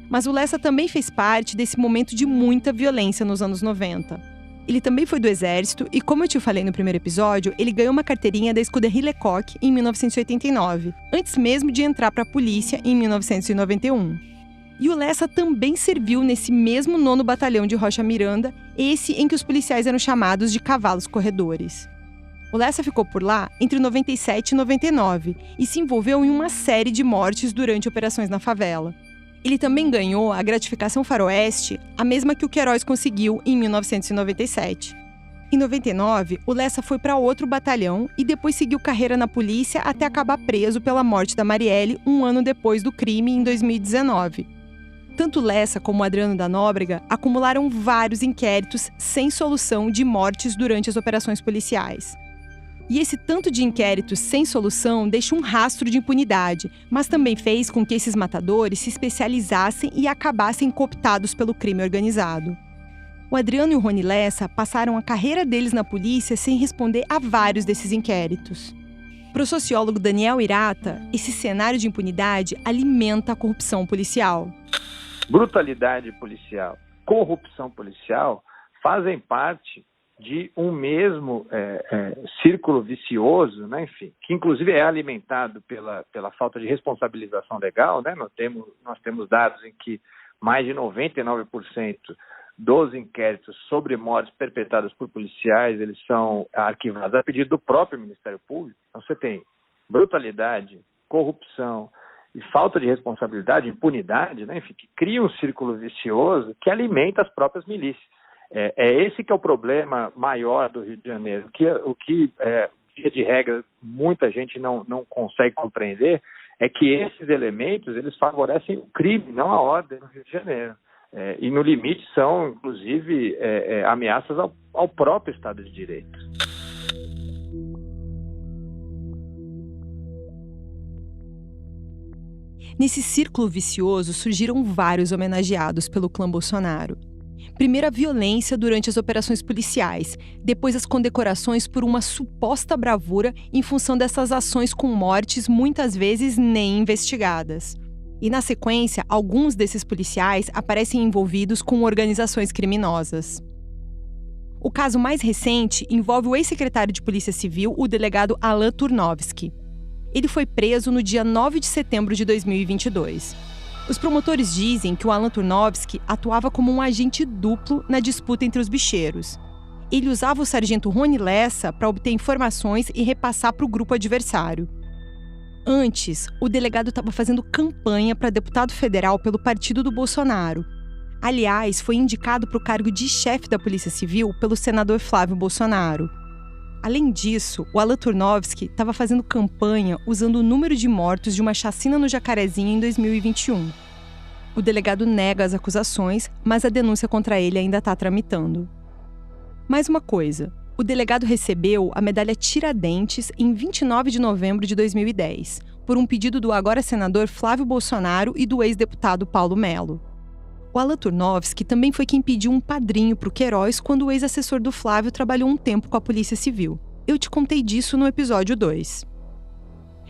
Mas o Lessa também fez parte desse momento de muita violência nos anos 90. Ele também foi do Exército e, como eu te falei no primeiro episódio, ele ganhou uma carteirinha da Escuderie Lecoq em 1989, antes mesmo de entrar para a polícia em 1991. E o Lessa também serviu nesse mesmo 9º Batalhão de Rocha Miranda, esse em que os policiais eram chamados de cavalos corredores. O Lessa ficou por lá entre 97 e 99 e se envolveu em uma série de mortes durante operações na favela. Ele também ganhou a gratificação faroeste, a mesma que o Queiroz conseguiu em 1997. Em 99, o Lessa foi para outro batalhão e depois seguiu carreira na polícia até acabar preso pela morte da Marielle um ano depois do crime, em 2019. Tanto Lessa como Adriano da Nóbrega acumularam vários inquéritos sem solução de mortes durante as operações policiais. E esse tanto de inquéritos sem solução deixa um rastro de impunidade, mas também fez com que esses matadores se especializassem e acabassem cooptados pelo crime organizado. O Adriano e o Rony Lessa passaram a carreira deles na polícia sem responder a vários desses inquéritos. Para o sociólogo Daniel Irata, esse cenário de impunidade alimenta a corrupção policial. Brutalidade policial, corrupção policial fazem parte de um mesmo círculo vicioso, né? Enfim, que inclusive é alimentado pela falta de responsabilização legal, né? Nós temos dados em que mais de 99% dos inquéritos sobre mortes perpetradas por policiais, eles são arquivados a pedido do próprio Ministério Público. Então você tem brutalidade, corrupção e falta de responsabilidade, impunidade, né? Enfim, que cria um círculo vicioso que alimenta as próprias milícias. Esse que é o problema maior do Rio de Janeiro. O que via de regra, muita gente não consegue compreender é que esses elementos eles favorecem o crime, não a ordem no Rio de Janeiro. E no limite são, inclusive, ameaças ao próprio Estado de Direito. Nesse círculo vicioso surgiram vários homenageados pelo clã Bolsonaro. Primeiro a violência durante as operações policiais, depois as condecorações por uma suposta bravura em função dessas ações com mortes muitas vezes nem investigadas. E na sequência, alguns desses policiais aparecem envolvidos com organizações criminosas. O caso mais recente envolve o ex-secretário de Polícia Civil, o delegado Alan Turnovski. Ele foi preso no dia 9 de setembro de 2022. Os promotores dizem que o Alan Turnovski atuava como um agente duplo na disputa entre os bicheiros. Ele usava o sargento Rony Lessa para obter informações e repassar para o grupo adversário. Antes, o delegado estava fazendo campanha para deputado federal pelo partido do Bolsonaro. Aliás, foi indicado para o cargo de chefe da Polícia Civil pelo senador Flávio Bolsonaro. Além disso, o Alan Turnovski estava fazendo campanha usando o número de mortos de uma chacina no Jacarezinho em 2021. O delegado nega as acusações, mas a denúncia contra ele ainda está tramitando. Mais uma coisa, o delegado recebeu a medalha Tiradentes em 29 de novembro de 2010, por um pedido do agora senador Flávio Bolsonaro e do ex-deputado Paulo Melo. O Alan Turnovski também foi quem pediu um padrinho para o Queiroz quando o ex-assessor do Flávio trabalhou um tempo com a Polícia Civil. Eu te contei disso no episódio 2.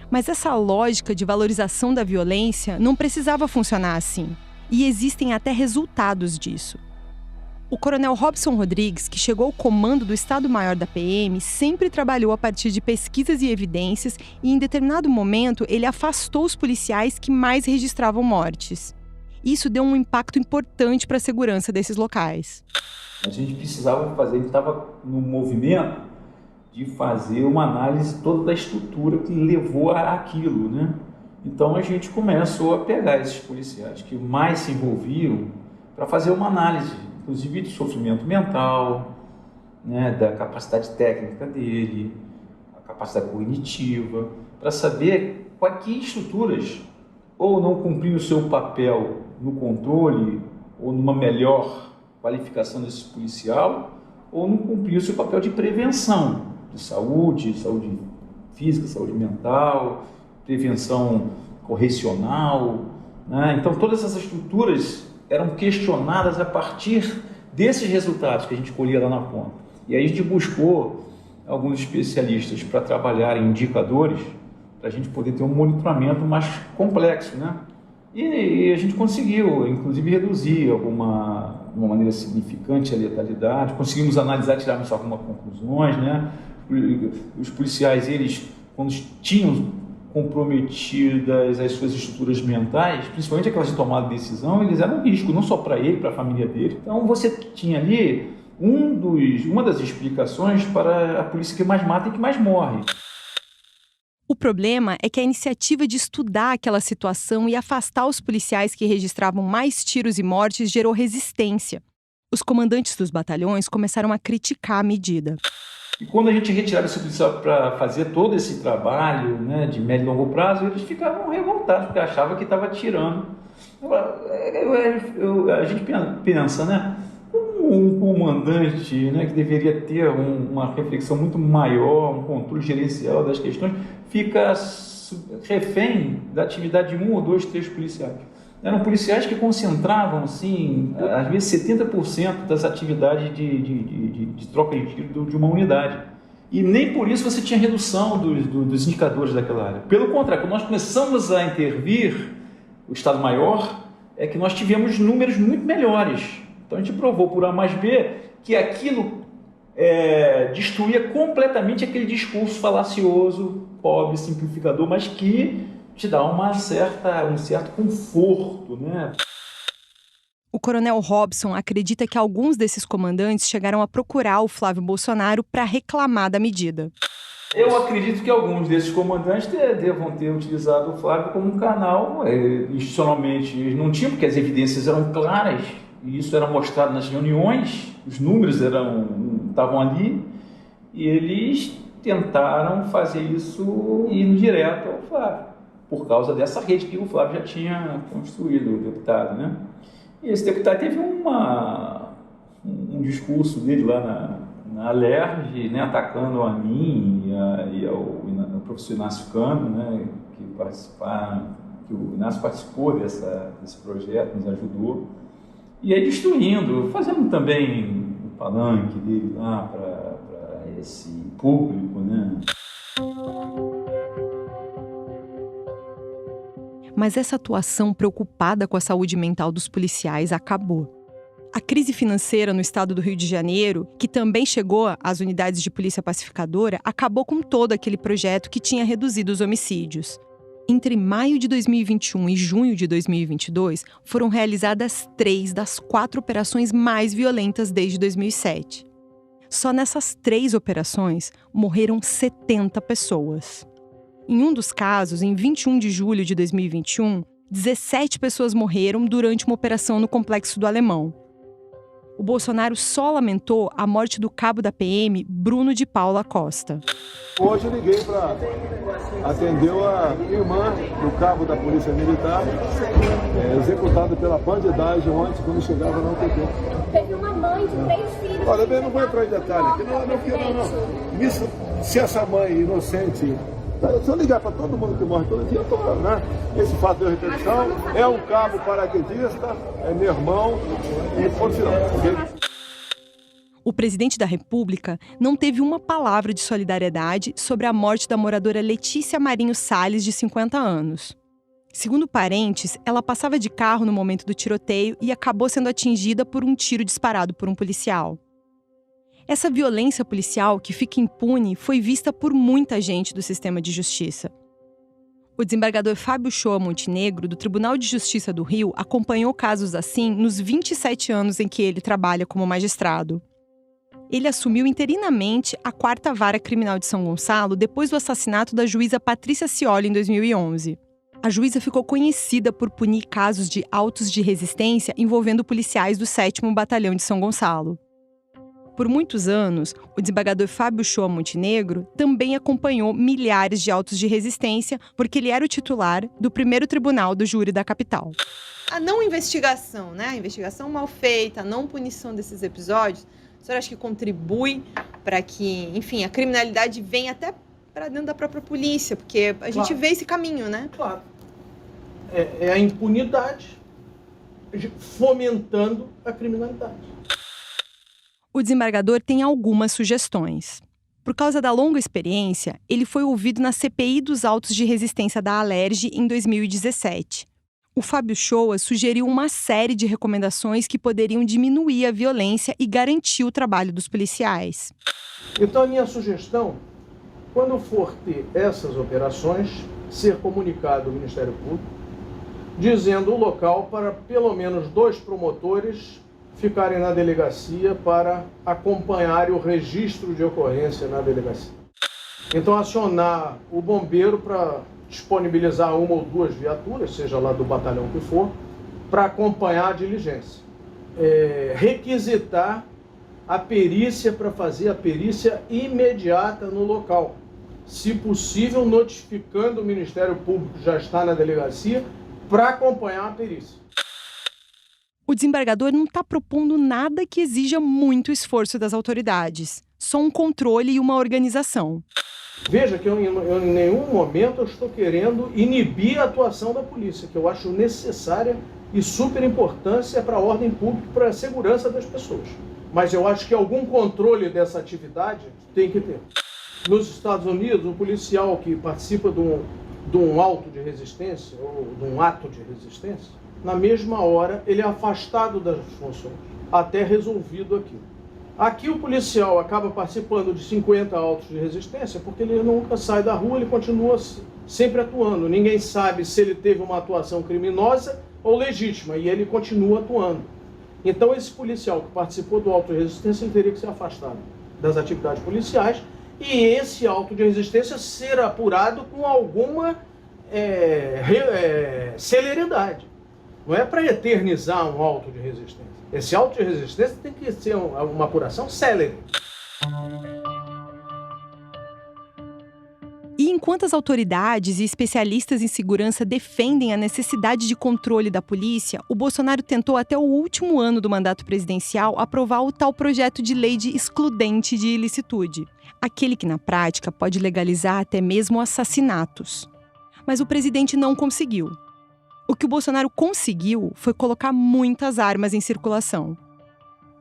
Mas essa lógica de valorização da violência não precisava funcionar assim. E existem até resultados disso. O coronel Robson Rodrigues, que chegou ao comando do Estado-Maior da PM, sempre trabalhou a partir de pesquisas e evidências e, em determinado momento, ele afastou os policiais que mais registravam mortes. Isso deu um impacto importante para a segurança desses locais. A gente precisava fazer, a gente estava no movimento de fazer uma análise toda da estrutura que levou àquilo, né? Então a gente começou a pegar esses policiais que mais se envolviam para fazer uma análise, inclusive de sofrimento mental, né, da capacidade técnica dele, a capacidade cognitiva, para saber que estruturas ou não cumpriam o seu papel no controle ou numa melhor qualificação desse policial, ou não cumpriam o seu papel de prevenção de saúde física, saúde mental, prevenção correcional, né? Então todas essas estruturas eram questionadas a partir desses resultados que a gente colhia lá na ponta. E aí a gente buscou alguns especialistas para trabalhar em indicadores para a gente poder ter um monitoramento mais complexo, né? E a gente conseguiu, inclusive, reduzir de uma maneira significante a letalidade, conseguimos analisar, tirarmos algumas conclusões, né? Os policiais, eles, quando tinham comprometidas as suas estruturas mentais, principalmente aquelas de tomada de decisão, eles eram um risco, não só para ele, para a família dele. Então você tinha ali uma das explicações para a polícia que mais mata e que mais morre. O problema é que a iniciativa de estudar aquela situação e afastar os policiais que registravam mais tiros e mortes gerou resistência. Os comandantes dos batalhões começaram a criticar a medida. E quando a gente retirava esse policial para fazer todo esse trabalho, né, de médio e longo prazo, eles ficavam revoltados, porque achavam que estava tirando. A gente pensa, né? Um comandante, né, que deveria ter uma reflexão muito maior, um controle gerencial das questões, fica refém da atividade de 1 ou 2, 3 policiais. Eram policiais que concentravam, assim, às vezes 70% das atividades de troca de tiro de uma unidade. E nem por isso você tinha redução dos indicadores daquela área. Pelo contrário, quando nós começamos a intervir o Estado-Maior, é que nós tivemos números muito melhores. Então a gente provou por A mais B que aquilo destruía completamente aquele discurso falacioso, pobre, simplificador, mas que te dá um certo conforto, né? O coronel Robson acredita que alguns desses comandantes chegaram a procurar o Flávio Bolsonaro para reclamar da medida. Eu acredito que alguns desses comandantes devam ter utilizado o Flávio como um canal. Institucionalmente eles não tinham, porque as evidências eram claras, e isso era mostrado nas reuniões, os números estavam ali, e eles tentaram fazer isso indo direto ao Flávio, por causa dessa rede que o Flávio já tinha construído, o deputado, né? E esse deputado teve um discurso dele lá na Alerj, né, atacando a mim e ao professor Inácio Cano, né, que o Inácio participou desse projeto, nos ajudou, e aí destruindo, fazendo também o palanque dele lá para esse público, né? Mas essa atuação preocupada com a saúde mental dos policiais acabou. A crise financeira no estado do Rio de Janeiro, que também chegou às unidades de polícia pacificadora, acabou com todo aquele projeto que tinha reduzido os homicídios. Entre maio de 2021 e junho de 2022, foram realizadas 3 das 4 operações mais violentas desde 2007. Só nessas 3 operações, morreram 70 pessoas. Em um dos casos, em 21 de julho de 2021, 17 pessoas morreram durante uma operação no Complexo do Alemão. O Bolsonaro só lamentou a morte do cabo da PM, Bruno de Paula Costa. Hoje eu liguei para atender a irmã do cabo da Polícia Militar, executado pela bandidagem ontem, quando chegava na UTP. Teve uma mãe de 3 filhos. Olha, eu não vou entrar em detalhe aqui, não. Se essa mãe inocente... Se eu ligar para todo mundo que morre todo dia, esse fato de repetição é um cabo paraquedista, é meu irmão e ponto final. O presidente da República não teve uma palavra de solidariedade sobre a morte da moradora Letícia Marinho Salles, de 50 anos. Segundo parentes, ela passava de carro no momento do tiroteio e acabou sendo atingida por um tiro disparado por um policial. Essa violência policial que fica impune foi vista por muita gente do sistema de justiça. O desembargador Fábio Shoa Montenegro, do Tribunal de Justiça do Rio, acompanhou casos assim nos 27 anos em que ele trabalha como magistrado. Ele assumiu interinamente a 4ª Vara Criminal de São Gonçalo depois do assassinato da juíza Patrícia Cioli em 2011. A juíza ficou conhecida por punir casos de autos de resistência envolvendo policiais do 7º Batalhão de São Gonçalo. Por muitos anos, o desembargador Fábio Shoa Montenegro também acompanhou milhares de autos de resistência, porque ele era o titular do primeiro tribunal do júri da capital. A não investigação, né? A investigação mal feita, a não punição desses episódios, a senhora acha que contribui para que, enfim, a criminalidade venha até para dentro da própria polícia? Porque a gente vê esse caminho, né? Claro. É a impunidade fomentando a criminalidade. O desembargador tem algumas sugestões. Por causa da longa experiência, ele foi ouvido na CPI dos autos de resistência da Alerj em 2017. O Fábio Shoa sugeriu uma série de recomendações que poderiam diminuir a violência e garantir o trabalho dos policiais. Então, a minha sugestão, quando for ter essas operações, ser comunicado ao Ministério Público, dizendo o local para pelo menos 2 promotores ficarem na delegacia para acompanhar o registro de ocorrência na delegacia. Então, acionar o bombeiro para disponibilizar 1 ou 2 viaturas, seja lá do batalhão que for, para acompanhar a diligência. Requisitar a perícia para fazer a perícia imediata no local. Se possível, notificando o Ministério Público que já está na delegacia para acompanhar a perícia. O desembargador não está propondo nada que exija muito esforço das autoridades, só um controle e uma organização. Veja que eu em nenhum momento eu estou querendo inibir a atuação da polícia, que eu acho necessária e super importância para a ordem pública e para a segurança das pessoas. Mas eu acho que algum controle dessa atividade tem que ter. Nos Estados Unidos, um policial que participa de um auto de resistência ou de um ato de resistência, na mesma hora ele é afastado das funções, até resolvido aquilo. Aqui o policial acaba participando de 50 autos de resistência porque ele nunca sai da rua, ele continua sempre atuando. Ninguém sabe se ele teve uma atuação criminosa ou legítima e ele continua atuando. Então esse policial que participou do auto de resistência ele teria que ser afastado das atividades policiais e esse auto de resistência ser apurado com alguma celeridade. Não é para eternizar um auto de resistência. Esse auto de resistência tem que ser uma apuração célere. E enquanto as autoridades e especialistas em segurança defendem a necessidade de controle da polícia, o Bolsonaro tentou até o último ano do mandato presidencial aprovar o tal projeto de lei de excludente de ilicitude. Aquele que, na prática, pode legalizar até mesmo assassinatos. Mas o presidente não conseguiu. O que o Bolsonaro conseguiu foi colocar muitas armas em circulação.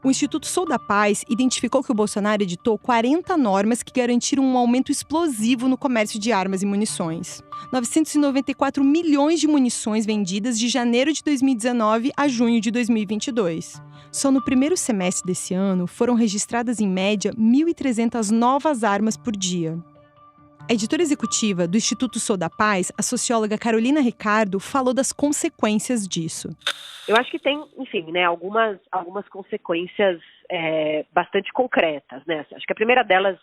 O Instituto Sou da Paz identificou que o Bolsonaro editou 40 normas que garantiram um aumento explosivo no comércio de armas e munições. 994 milhões de munições vendidas de janeiro de 2019 a junho de 2022. Só no primeiro semestre desse ano foram registradas, em média, 1.300 novas armas por dia. A editora executiva do Instituto Sou da Paz, a socióloga Carolina Ricardo, falou das consequências disso. Eu acho que tem, enfim, né, algumas consequências bastante concretas, né? Acho que a primeira delas,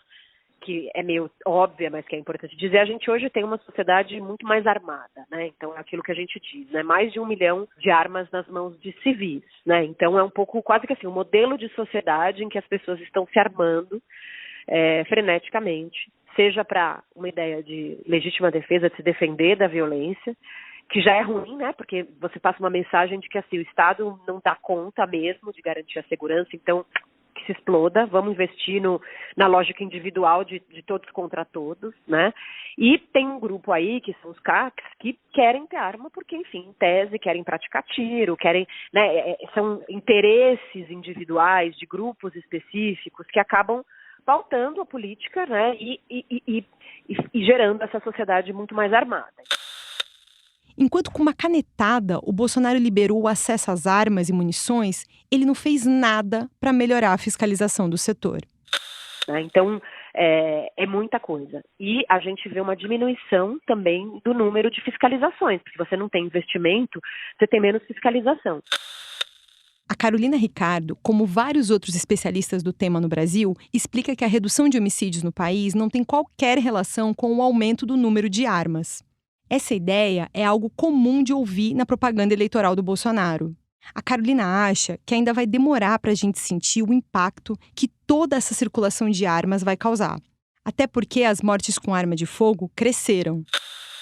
que é meio óbvia, mas que é importante dizer, a gente hoje tem uma sociedade muito mais armada, né? Então é aquilo que a gente diz, né? Mais de 1 milhão de armas nas mãos de civis, né? Então é um pouco quase que assim, um modelo de sociedade em que as pessoas estão se armando freneticamente, seja para uma ideia de legítima defesa, de se defender da violência, que já é ruim, né? Porque você passa uma mensagem de que assim, o Estado não dá conta mesmo de garantir a segurança, então que se exploda, vamos investir na lógica individual de todos contra todos, né? E tem um grupo aí, que são os CACs, que querem ter arma porque, enfim, em tese, querem praticar tiro, querem, né? São interesses individuais de grupos específicos que acabam pautando a política, né, e gerando essa sociedade muito mais armada. Enquanto com uma canetada o Bolsonaro liberou o acesso às armas e munições, ele não fez nada para melhorar a fiscalização do setor. Então, é muita coisa. E a gente vê uma diminuição também do número de fiscalizações, porque se você não tem investimento, você tem menos fiscalização. A Carolina Ricardo, como vários outros especialistas do tema no Brasil, explica que a redução de homicídios no país não tem qualquer relação com o aumento do número de armas. Essa ideia é algo comum de ouvir na propaganda eleitoral do Bolsonaro. A Carolina acha que ainda vai demorar para a gente sentir o impacto que toda essa circulação de armas vai causar. Até porque as mortes com arma de fogo cresceram.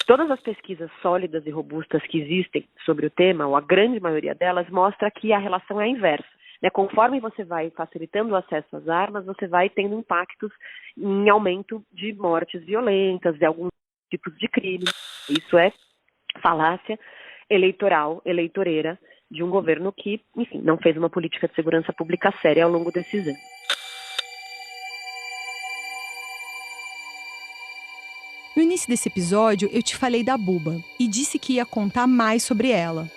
Todas as pesquisas sólidas e robustas que existem sobre o tema, ou a grande maioria delas, mostra que a relação é a inversa. Conforme você vai facilitando o acesso às armas, você vai tendo impactos em aumento de mortes violentas, de alguns tipos de crime. Isso é falácia eleitoreira, de um governo que, enfim, não fez uma política de segurança pública séria ao longo desses anos. No início desse episódio, eu te falei da Buba e disse que ia contar mais sobre ela.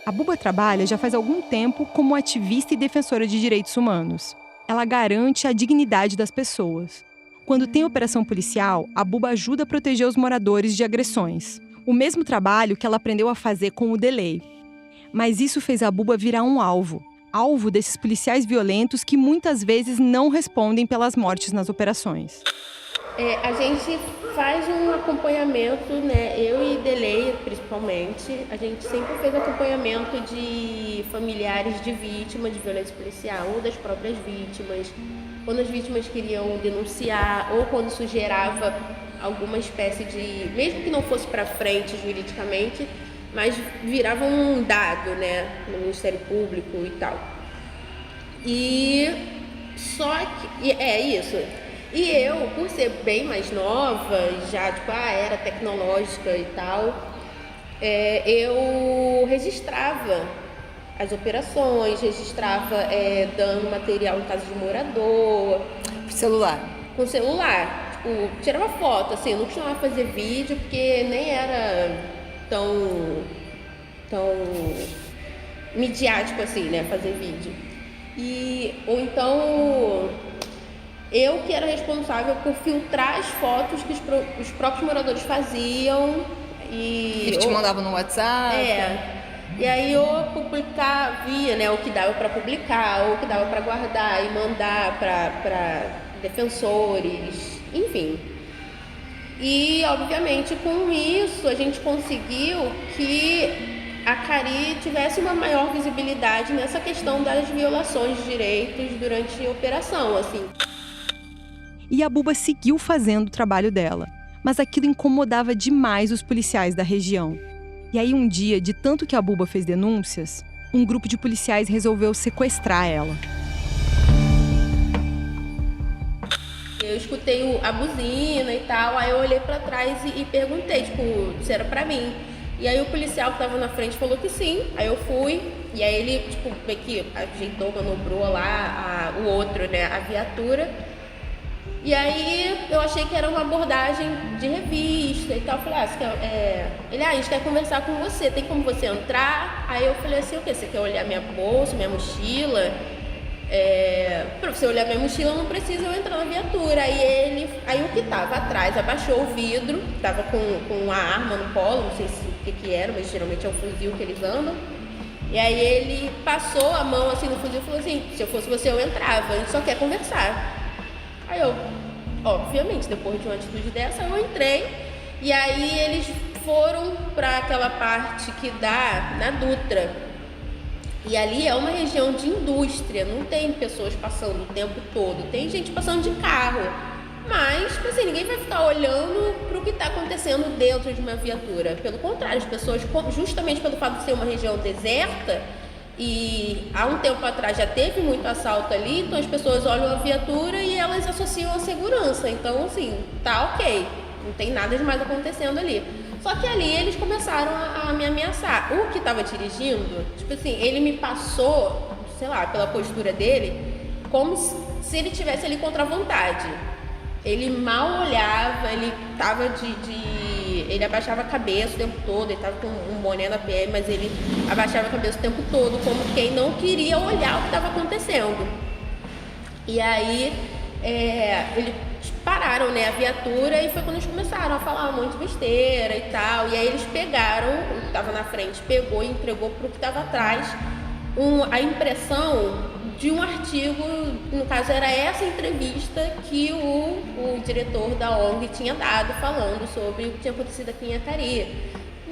A Buba trabalha já faz algum tempo como ativista e defensora de direitos humanos. Ela garante a dignidade das pessoas. Quando tem operação policial, a Buba ajuda a proteger os moradores de agressões. O mesmo trabalho que ela aprendeu a fazer com o Delay. Mas isso fez a Buba virar um alvo desses policiais violentos que muitas vezes não respondem pelas mortes nas operações. A gente faz um acompanhamento, eu e Delay principalmente, a gente sempre fez acompanhamento de familiares de vítimas de violência policial ou das próprias vítimas, quando as vítimas queriam denunciar ou quando isso gerava alguma espécie de, mesmo que não fosse para frente juridicamente, mas virava um dado, no Ministério Público e tal. E só que, isso. E eu, por ser bem mais nova, já era tecnológica e tal, eu registrava as operações, registrava dando material em casa de morador. Com celular. Tirava foto, assim, eu não costumava fazer vídeo, porque nem era tão midiático assim, fazer vídeo. Ou então, eu que era responsável por filtrar as fotos que os próprios moradores faziam. Eles te mandavam no WhatsApp? E aí eu via, o que dava para publicar, ou o que dava para guardar e mandar para defensores, enfim. E, obviamente, com isso, a gente conseguiu que a Cari tivesse uma maior visibilidade nessa questão das violações de direitos durante a operação, assim. E a Buba seguiu fazendo o trabalho dela, mas aquilo incomodava demais os policiais da região. E aí, um dia, de tanto que a Buba fez denúncias, um grupo de policiais resolveu sequestrar ela. Eu escutei a buzina e tal, aí eu olhei pra trás e perguntei, se era pra mim. E aí o policial que tava na frente falou que sim, aí eu fui, e aí ele, meio que ajeitou, manobrou lá o outro, a viatura. E aí eu achei que era uma abordagem de revista e tal, eu falei, a gente quer conversar com você, tem como você entrar? Aí eu falei assim, o quê? Você quer olhar minha bolsa, minha mochila? Pra você olhar minha mochila, não precisa eu entrar na viatura. Aí o que tava atrás abaixou o vidro, tava com a arma no colo, não sei o que era, mas geralmente é um fuzil que eles andam. E aí ele passou a mão assim no fuzil e falou assim, se eu fosse você eu entrava, a gente só quer conversar. Aí eu, obviamente, depois de uma atitude dessa, eu entrei. E aí eles foram para aquela parte que dá na Dutra. E ali é uma região de indústria, não tem pessoas passando o tempo todo, tem gente passando de carro. Mas, assim, ninguém vai ficar olhando para o que está acontecendo dentro de uma viatura. Pelo contrário, as pessoas, justamente pelo fato de ser uma região deserta, e há um tempo atrás já teve muito assalto ali, então as pessoas olham a viatura e elas associam a segurança. Então, assim, tá ok, não tem nada de mais acontecendo ali. Só que ali eles começaram a me ameaçar. O que estava dirigindo, ele me passou, pela postura dele, como se ele estivesse ali contra a vontade. Ele mal olhava, ele tava ele abaixava a cabeça o tempo todo, ele tava com um boné na PM, mas ele abaixava a cabeça o tempo todo, como quem não queria olhar o que estava acontecendo. E aí, ele pararam, né, a viatura, e foi quando eles começaram a falar um monte de besteira e tal. E aí eles pegaram, o que estava na frente pegou e entregou para o que estava atrás a impressão de um artigo, no caso era essa entrevista que o diretor da ONG tinha dado, falando sobre o que tinha acontecido aqui em Acari.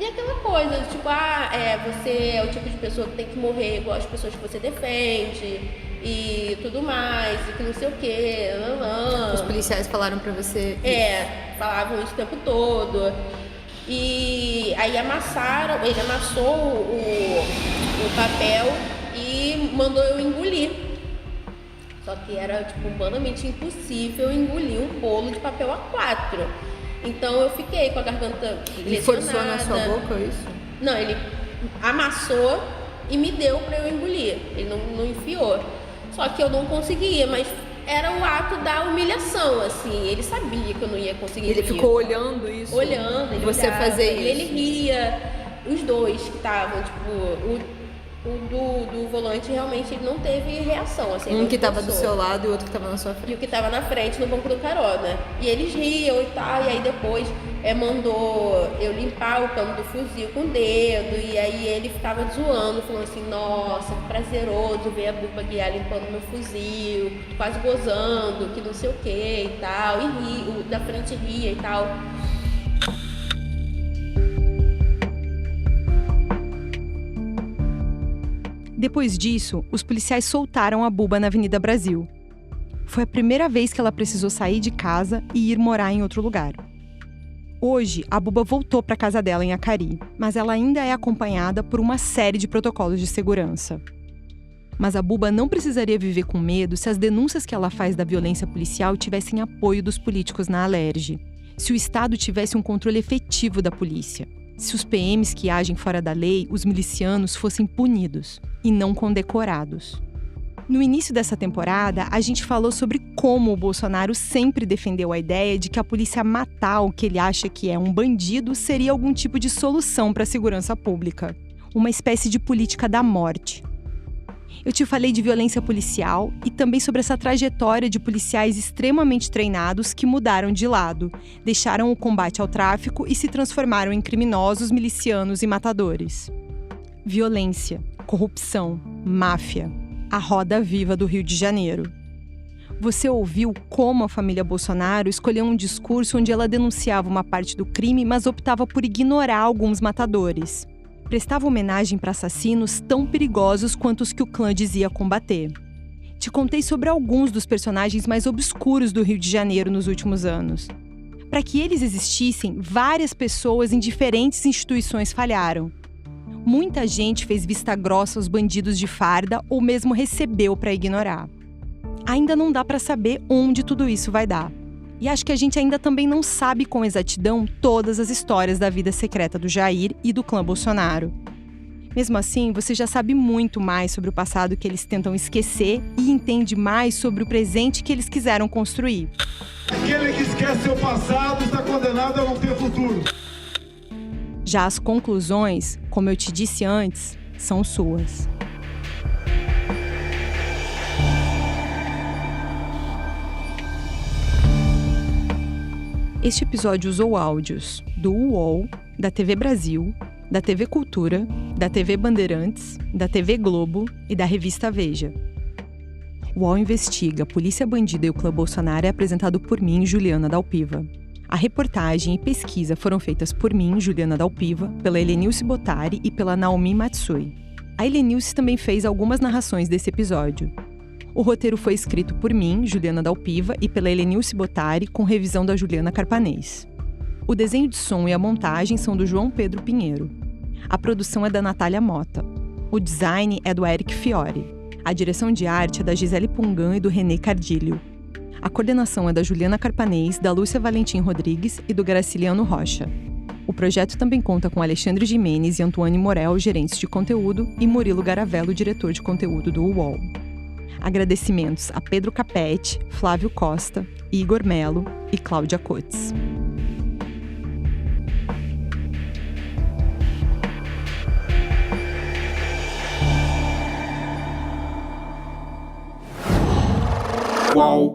E aquela coisa, tipo, você é o tipo de pessoa que tem que morrer igual as pessoas que você defende e tudo mais, e que não sei o quê. Os policiais falaram pra você? Falavam isso o tempo todo. E aí ele amassou o papel e mandou eu engolir. Só que era, tipo, humanamente impossível engolir um bolo de papel A4. Então eu fiquei com a garganta lesionada. Ele forçou na sua boca isso? Não, ele amassou e me deu pra eu engolir. Ele não enfiou. Só que eu não conseguia, mas era o ato da humilhação, assim. Ele sabia que eu não ia conseguir. Ele ficou olhando isso? Olhando, ele você olhava, fazer isso? E ele ria. Os dois que estavam, tipo, o do volante realmente ele não teve reação, assim. Um que estava do seu lado e o outro que estava na sua frente. E o que estava na frente no banco do carona. E eles riam e tal, e aí depois mandou eu limpar o cano do fuzil com o dedo, e aí ele ficava zoando, falando assim, nossa, que prazeroso ver a Buba Aguiar limpando meu fuzil, quase gozando, que não sei o que e tal, e o da frente ria e tal. Depois disso, os policiais soltaram a Buba na Avenida Brasil. Foi a primeira vez que ela precisou sair de casa e ir morar em outro lugar. Hoje, a Buba voltou para a casa dela em Acari, mas ela ainda é acompanhada por uma série de protocolos de segurança. Mas a Buba não precisaria viver com medo se as denúncias que ela faz da violência policial tivessem apoio dos políticos na Alerj, se o Estado tivesse um controle efetivo da polícia, se os PMs que agem fora da lei, os milicianos, fossem punidos e não condecorados. No início dessa temporada, a gente falou sobre como o Bolsonaro sempre defendeu a ideia de que a polícia matar o que ele acha que é um bandido seria algum tipo de solução para a segurança pública. Uma espécie de política da morte. Eu te falei de violência policial e também sobre essa trajetória de policiais extremamente treinados que mudaram de lado, deixaram o combate ao tráfico e se transformaram em criminosos, milicianos e matadores. Violência, corrupção, máfia. A roda viva do Rio de Janeiro. Você ouviu como a família Bolsonaro escolheu um discurso onde ela denunciava uma parte do crime, mas optava por ignorar alguns matadores. Prestava homenagem para assassinos tão perigosos quanto os que o clã dizia combater. Te contei sobre alguns dos personagens mais obscuros do Rio de Janeiro nos últimos anos. Para que eles existissem, várias pessoas em diferentes instituições falharam. Muita gente fez vista grossa aos bandidos de farda ou mesmo recebeu para ignorar. Ainda não dá para saber onde tudo isso vai dar. E acho que a gente ainda também não sabe com exatidão todas as histórias da vida secreta do Jair e do clã Bolsonaro. Mesmo assim, você já sabe muito mais sobre o passado que eles tentam esquecer e entende mais sobre o presente que eles quiseram construir. Aquele que esquece seu passado está condenado a não ter futuro. Já as conclusões, como eu te disse antes, são suas. Este episódio usou áudios do UOL, da TV Brasil, da TV Cultura, da TV Bandeirantes, da TV Globo e da revista Veja. O UOL Investiga, Polícia Bandida e o Clã Bolsonaro é apresentado por mim, Juliana Dalpiva. A reportagem e pesquisa foram feitas por mim, Juliana Dalpiva, pela Helenilce Bottari e pela Naomi Matsui. A Helenilce também fez algumas narrações desse episódio. O roteiro foi escrito por mim, Juliana Dalpiva, e pela Helenilce Bottari, com revisão da Juliana Carpanês. O desenho de som e a montagem são do João Pedro Pinheiro. A produção é da Natália Mota. O design é do Eric Fiore. A direção de arte é da Gisele Pungan e do René Cardilho. A coordenação é da Juliana Carpanês, da Lúcia Valentim Rodrigues e do Graciliano Rocha. O projeto também conta com Alexandre Gimenez e Antoine Morel, gerentes de conteúdo, e Murilo Garavello, diretor de conteúdo do UOL. Agradecimentos a Pedro Capete, Flávio Costa, Igor Melo e Cláudia Cotes. Uau!